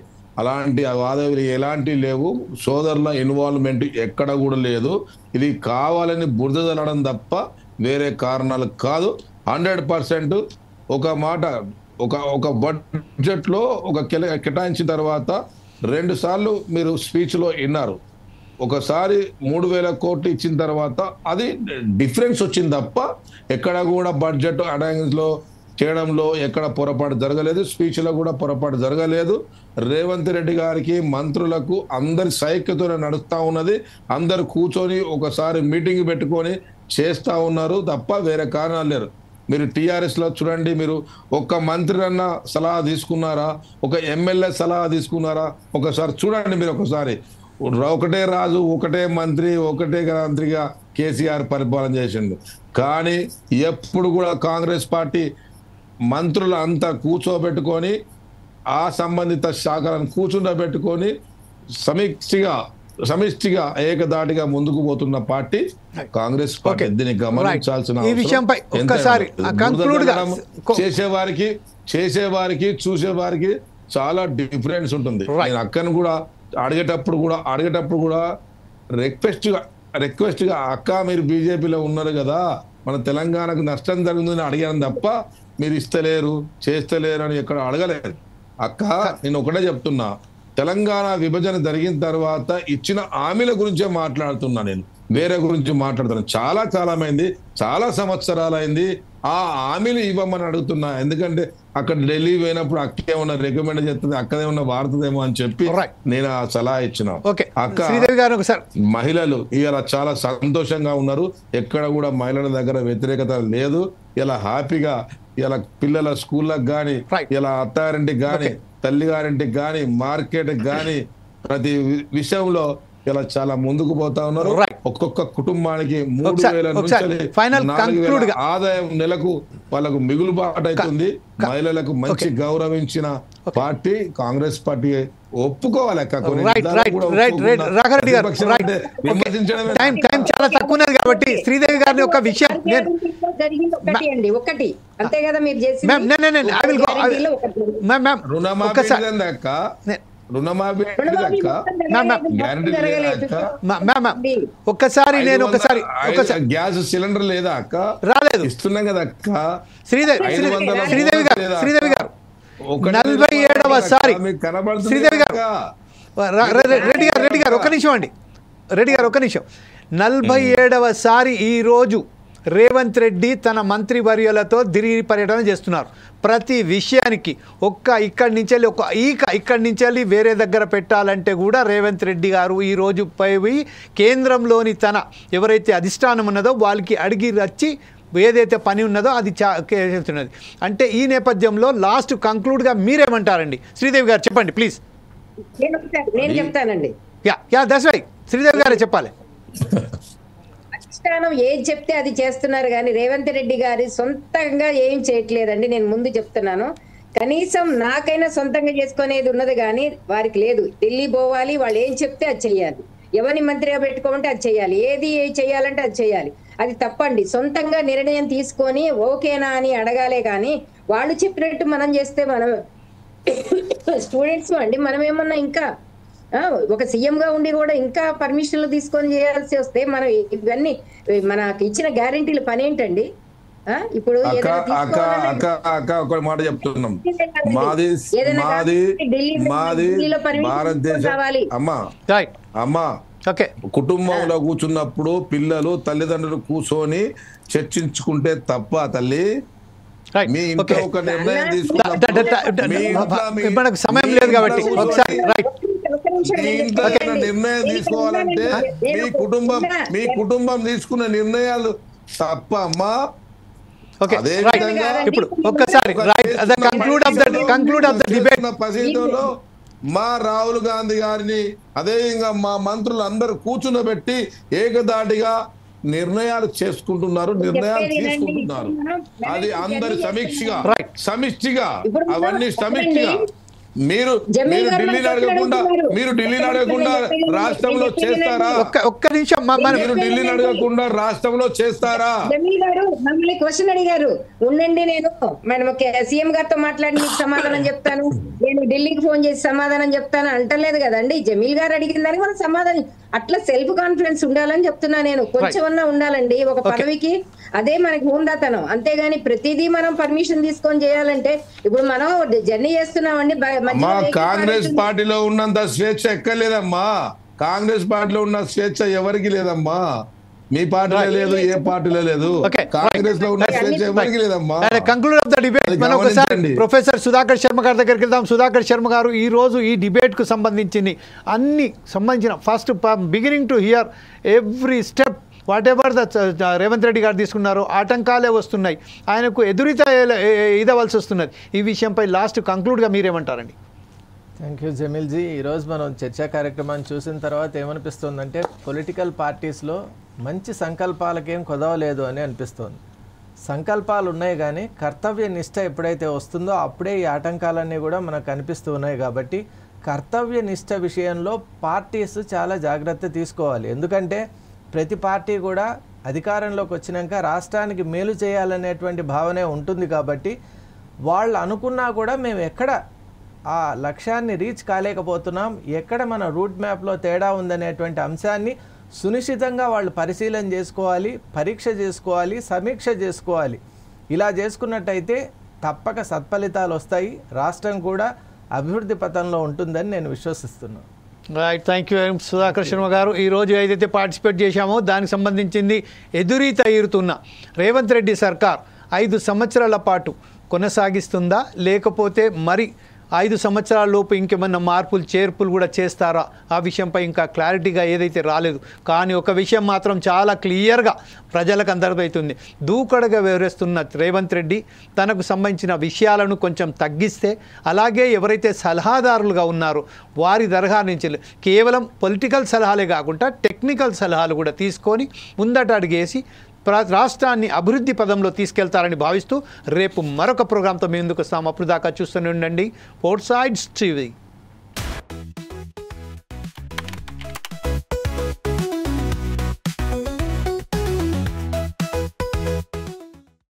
అలాంటి వాదాలు ఎలాంటి లేవు. సోదరుల ఇన్వాల్వ్మెంట్ ఎక్కడ కూడా లేదు. ఇది కావాలని బురద చల్లడం తప్ప వేరే కారణాలు కాదు. 100% ఒక మాట ఒక బడ్జెట్లో కేటాయించిన తర్వాత 2 సార్లు మీరు స్పీచ్లో విన్నారు. ఒకసారి 3,000 కోట్లు ఇచ్చిన తర్వాత అది డిఫరెన్స్ వచ్చింది తప్ప ఎక్కడ కూడా బడ్జెట్ అడైన్స్లో చేయడంలో ఎక్కడ పొరపాటు జరగలేదు. స్పీచ్లో కూడా పొరపాటు జరగలేదు. రేవంత్ రెడ్డి గారికి మంత్రులకు అందరి సైక్యతోనే నడుస్తూ ఉన్నది. అందరు కూర్చొని ఒకసారి మీటింగ్ పెట్టుకొని చేస్తూ ఉన్నారు తప్ప వేరే కారణాలు లేరు. మీరు టీఆర్ఎస్లో చూడండి, మీరు ఒక్క మంత్రి అన్న సలహా తీసుకున్నారా? ఒక ఎమ్మెల్యే సలహా తీసుకున్నారా? ఒకసారి చూడండి. మీరు ఒకసారి ఒకటే రాజు ఒకటే మంత్రి ఒకటే మంత్రిగా కేసీఆర్ పరిపాలన చేసిండు. కానీ ఎప్పుడు కూడా కాంగ్రెస్ పార్టీ మంత్రులు అంతా కూర్చోబెట్టుకొని ఆ సంబంధిత శాఖలను కూర్చుండబెట్టుకొని సమిష్టిగా ఏకదాటిగా ముందుకు పోతున్న పార్టీ కాంగ్రెస్ పార్టీ. దీన్ని గమనించాల్సిన చేసేవారికి చూసేవారికి చాలా డిఫరెన్స్ ఉంటుంది. నేను అక్కను కూడా అడిగేటప్పుడు కూడా రిక్వెస్ట్ గా అక్క మీరు బీజేపీలో ఉన్నారు కదా, మన తెలంగాణకు నష్టం జరుగుతుందని అడిగాను తప్ప మీరు ఇస్తలేరు చేస్తలేరు అని ఎక్కడ అడగలేదు. అక్క నేను ఒకటే చెప్తున్నా, తెలంగాణ విభజన జరిగిన తర్వాత ఇచ్చిన హామీల గురించే మాట్లాడుతున్నా, నేను వేరే గురించి మాట్లాడుతున్నాను. చాలా మంది చాలా సంవత్సరాలైంది ఆ హామీలు ఇవ్వమని అడుగుతున్నా. ఎందుకంటే అక్కడ ఢిల్లీ పోయినప్పుడు అక్కే ఉన్న రికమెండ్ చేస్తుంది, అక్కడే ఉన్న వాడుతుందేమో అని చెప్పి నేను ఆ సలహా ఇచ్చిన. అక్క మహిళలు ఇలా చాలా సంతోషంగా ఉన్నారు. ఎక్కడ కూడా మహిళల దగ్గర వ్యతిరేకత లేదు. ఇలా హ్యాపీగా ఇలా పిల్లల స్కూళ్ళకి కానీ ఇలా అత్తారింటికి కానీ తల్లిగారింటికి కానీ మార్కెట్కి కానీ ప్రతి విషయంలో ఇలా చాలా ముందుకు పోతా ఉన్నారు. ఒక్కొక్క కుటుంబానికి 3,000 నుంచి 4,000 ఆదాయం నెలకు వాళ్ళకు మిగులుబాటు అవుతుంది. మహిళలకు మంచి గౌరవించిన పార్టీ కాంగ్రెస్ పార్టీ. ఒప్పుకోవాలి అక్క. చాలా తక్కువ కాబట్టి శ్రీదేవి గారిని ఒక విషయం ఒకటి అంతే కదా మీరు చేసి ఒక్కసారి గ్యాస్ సిలిండర్ లేదా అక్క? రాలేదు, ఇస్తున్నాం కదా అక్క. శ్రీదేవి గారు 47వ సారి శ్రీదేవి గారు రెడ్డి గారు ఒక నిమిషం అండి. రెడ్డి గారు ఒక నిమిషం. 47వ సారి ఈరోజు రేవంత్ రెడ్డి తన మంత్రివర్యులతో ఢిల్లీ పర్యటన చేస్తున్నారు. ప్రతి విషయానికి ఇక్కడి నుంచి వేరే దగ్గర పెట్టాలంటే కూడా రేవంత్ రెడ్డి గారు ఈరోజు పోయి కేంద్రంలోని తన ఎవరైతే అధిష్టానం ఉన్నదో వాళ్ళకి అడిగి వచ్చి ఏదైతే పని ఉన్నదో అది చేస్తున్నది. అంటే ఈ నేపథ్యంలో లాస్ట్ కంక్లూడ్గా మీరేమంటారండి? శ్రీదేవి గారు చెప్పండి ప్లీజ్. నేను చెప్తానండి. దట్స్ రైట్, శ్రీదేవి గారే చెప్పాలి. అధిష్టానం ఏం చెప్తే అది చేస్తున్నారు కానీ రేవంత్ రెడ్డి గారి సొంతంగా ఏం చేయట్లేదండి. నేను ముందు చెప్తున్నాను, కనీసం నాకైనా సొంతంగా చేసుకునేది ఉన్నది కానీ వారికి లేదు. ఢిల్లీ పోవాలి, వాళ్ళు ఏం చెప్తే అది చెయ్యాలి. ఎవరిని మంత్రిగా పెట్టుకోమంటే అది చెయ్యాలి. ఏది చేయాలంటే అది చెయ్యాలి. అది తప్పండి. సొంతంగా నిర్ణయం తీసుకొని ఓకేనా అని అడగాలే కానీ వాళ్ళు చెప్పినట్టు మనం చేస్తే మనం స్టూడెంట్స్ అండి. మనం ఏమన్నా ఇంకా ఒక సీఎం గా ఉండి కూడా ఇంకా పర్మిషన్లు తీసుకొని చేయాల్సి వస్తే మనం ఇవన్నీ మనకి ఇచ్చిన గ్యారెంటీల పని ఏంటండి? ఇప్పుడు ఒక మాట చెప్తున్నాం, మాది భారతదేశం. అమ్మా ఓకే కుటుంబంలో కూర్చున్నప్పుడు పిల్లలు తల్లిదండ్రులు కూర్చొని చర్చించుకుంటే తప్ప తల్లి రైట్ మీ ఇంట్లో ఓకే ఒక నిర్ణయం తీసుకున్నప్పుడు మీ ఇంట్లో మీ- మనకు సమయం లేదు కాబట్టి మీ ఇంట్లో ఒకసారి రైట్ మీ ఇంట్లో ఏదైనా నిర్ణయం తీసుకోవాలంటే మీ కుటుంబం తీసుకున్న నిర్ణయాలు తప్ప అమ్మా. ఓకే అదే రైట్ విధంగా ఇప్పుడు ఒక్కసారి right the conclude of the debate పరిస్థితుల్లో మా రాహుల్ గాంధీ గారిని అదేవిధంగా మా మంత్రులు అందరూ కూర్చునబెట్టి ఏకదాటిగా నిర్ణయాలు చేసుకుంటున్నారు, నిర్ణయాలు తీసుకుంటున్నారు. అది అందరి సమిష్టిగా అవన్నీ సమిష్టిగా మీరు ఢిల్లీని అడగకుండా రాష్ట్రంలో చేస్తారా? ఒక్క నిమిషం మీరు ఢిల్లీని అడగకుండా రాష్ట్రంలో చేస్తారా? జమీల్ గారు మమ్మల్ని క్వశ్చన్ అడిగారు, ఉండండి నేను మనం సీఎం గారితో మాట్లాడి మీకు సమాధానం చెప్తాను, నేను ఢిల్లీకి ఫోన్ చేసి సమాధానం చెప్తాను అంటలేదు కదండి. జమీల్ గారు అడిగిన దానికి మనం సమాధానం అట్లా సెల్ఫ్ కాన్ఫిడెన్స్ ఉండాలని చెప్తున్నా నేను. కొంచెమన్నా ఉండాలండి ఒక పదవికి, అదే మనకి హోందాతనం. అంతేగాని ప్రతిదీ మనం పర్మిషన్ తీసుకొని చేయాలంటే ఇప్పుడు మనం జర్నీ చేస్తున్నామండి. మా కాంగ్రెస్ పార్టీలో ఉన్నంత స్వేచ్ఛ ఎక్కలేదమ్మా. కాంగ్రెస్ పార్టీలో ఉన్న స్వేచ్ఛ ఎవరికి లేదమ్మా. మీ పార్టీలో లేదు, ఏ పార్టీలో లేదు. కాంగ్రెస్ లో ఉన్న స్వేచ్ఛ ఎవరికి లేదమ్మా. కంక్లూడ్ ఆఫ్ ద డిబేట్ మనం ఒకసారి ప్రొఫెసర్ సుధాకర్ శర్మ గారి దగ్గరికి వెళ్దాం. సుధాకర్ శర్మ గారు, ఈ రోజు ఈ డిబేట్ కు సంబంధించిన first beginning to hear every step what ever Revanth Reddy గారు తీసుకున్నారో ఆటంకాలే వస్తున్నాయి, ఆయనకు ఎదురీత ఇదవలసి వస్తున్నది. ఈ విషయంపై లాస్ట్ కంక్లూడ్గా మీరేమంటారండి? Thank you Jameel ji. ఈరోజు మనం చర్చా కార్యక్రమాన్ని చూసిన తర్వాత ఏమనిపిస్తుందంటే పొలిటికల్ పార్టీస్లో మంచి సంకల్పాలకేం కుదవలేదు అని అనిపిస్తోంది. సంకల్పాలు ఉన్నాయి కానీ కర్తవ్య నిష్ట ఎప్పుడైతే వస్తుందో అప్పుడే ఈ ఆటంకాలన్నీ కూడా మనకు కనిపిస్తూ ఉన్నాయి. కాబట్టి కర్తవ్య నిష్ట విషయంలో పార్టీస్ చాలా జాగ్రత్త తీసుకోవాలి. ఎందుకంటే ప్రతి పార్టీ కూడా అధికారంలోకి వచ్చినాక రాష్ట్రానికి మేలు చేయాలనేటువంటి భావనే ఉంటుంది. కాబట్టి వాళ్ళు అనుకున్నా కూడా మేము ఎక్కడ ఆ లక్ష్యాన్ని రీచ్ కాలేకపోతున్నాం, ఎక్కడ మన రూట్ మ్యాప్లో తేడా ఉందనేటువంటి అంశాన్ని సునిశ్చితంగా వాళ్ళు పరిశీలన చేసుకోవాలి, పరీక్ష చేసుకోవాలి, సమీక్ష చేసుకోవాలి. ఇలా చేసుకున్నట్టయితే తప్పక సత్ఫలితాలు వస్తాయి, రాష్ట్రం కూడా అభివృద్ధి పథంలో ఉంటుందని నేను విశ్వసిస్తున్నాను. Right, thank you Sudhakar Sharma గారు. ఈరోజు ఏదైతే పార్టిసిపేట్ చేశామో దానికి సంబంధించింది ఎదురీత ఎదురుతున్న రేవంత్ రెడ్డి సర్కార్ 5 సంవత్సరాల పాటు కొనసాగిస్తుందా, లేకపోతే మరి 5 సంవత్సరాల లోపు ఇంకేమన్నా మార్పులు చేర్పులు కూడా చేస్తారా, ఆ విషయంపై ఇంకా క్లారిటీగా ఏదైతే రాలేదు. కానీ ఒక విషయం మాత్రం చాలా క్లియర్గా ప్రజలకు అర్థమవుతుంది. దూకడగా వివరిస్తున్న రేవంత్ రెడ్డి తనకు సంబంధించిన విషయాలను కొంచెం తగ్గిస్తే, అలాగే ఎవరైతే సలహాదారులుగా ఉన్నారో వారి దర్గా నుంచి కేవలం పొలిటికల్ సలహాలే కాకుండా టెక్నికల్ సలహాలు కూడా తీసుకొని ముందట అడిగేసి రాష్ట్రాన్ని అభివృద్ధి పదంలో తీసుకెళ్తారని భావిస్తూ రేపు మరొక ప్రోగ్రాంతో మీ ముందుకు వస్తాం. అప్పుడు దాకా చూస్తూనే ఉండండి పోర్ట్ సైడ్స్ టీవీ.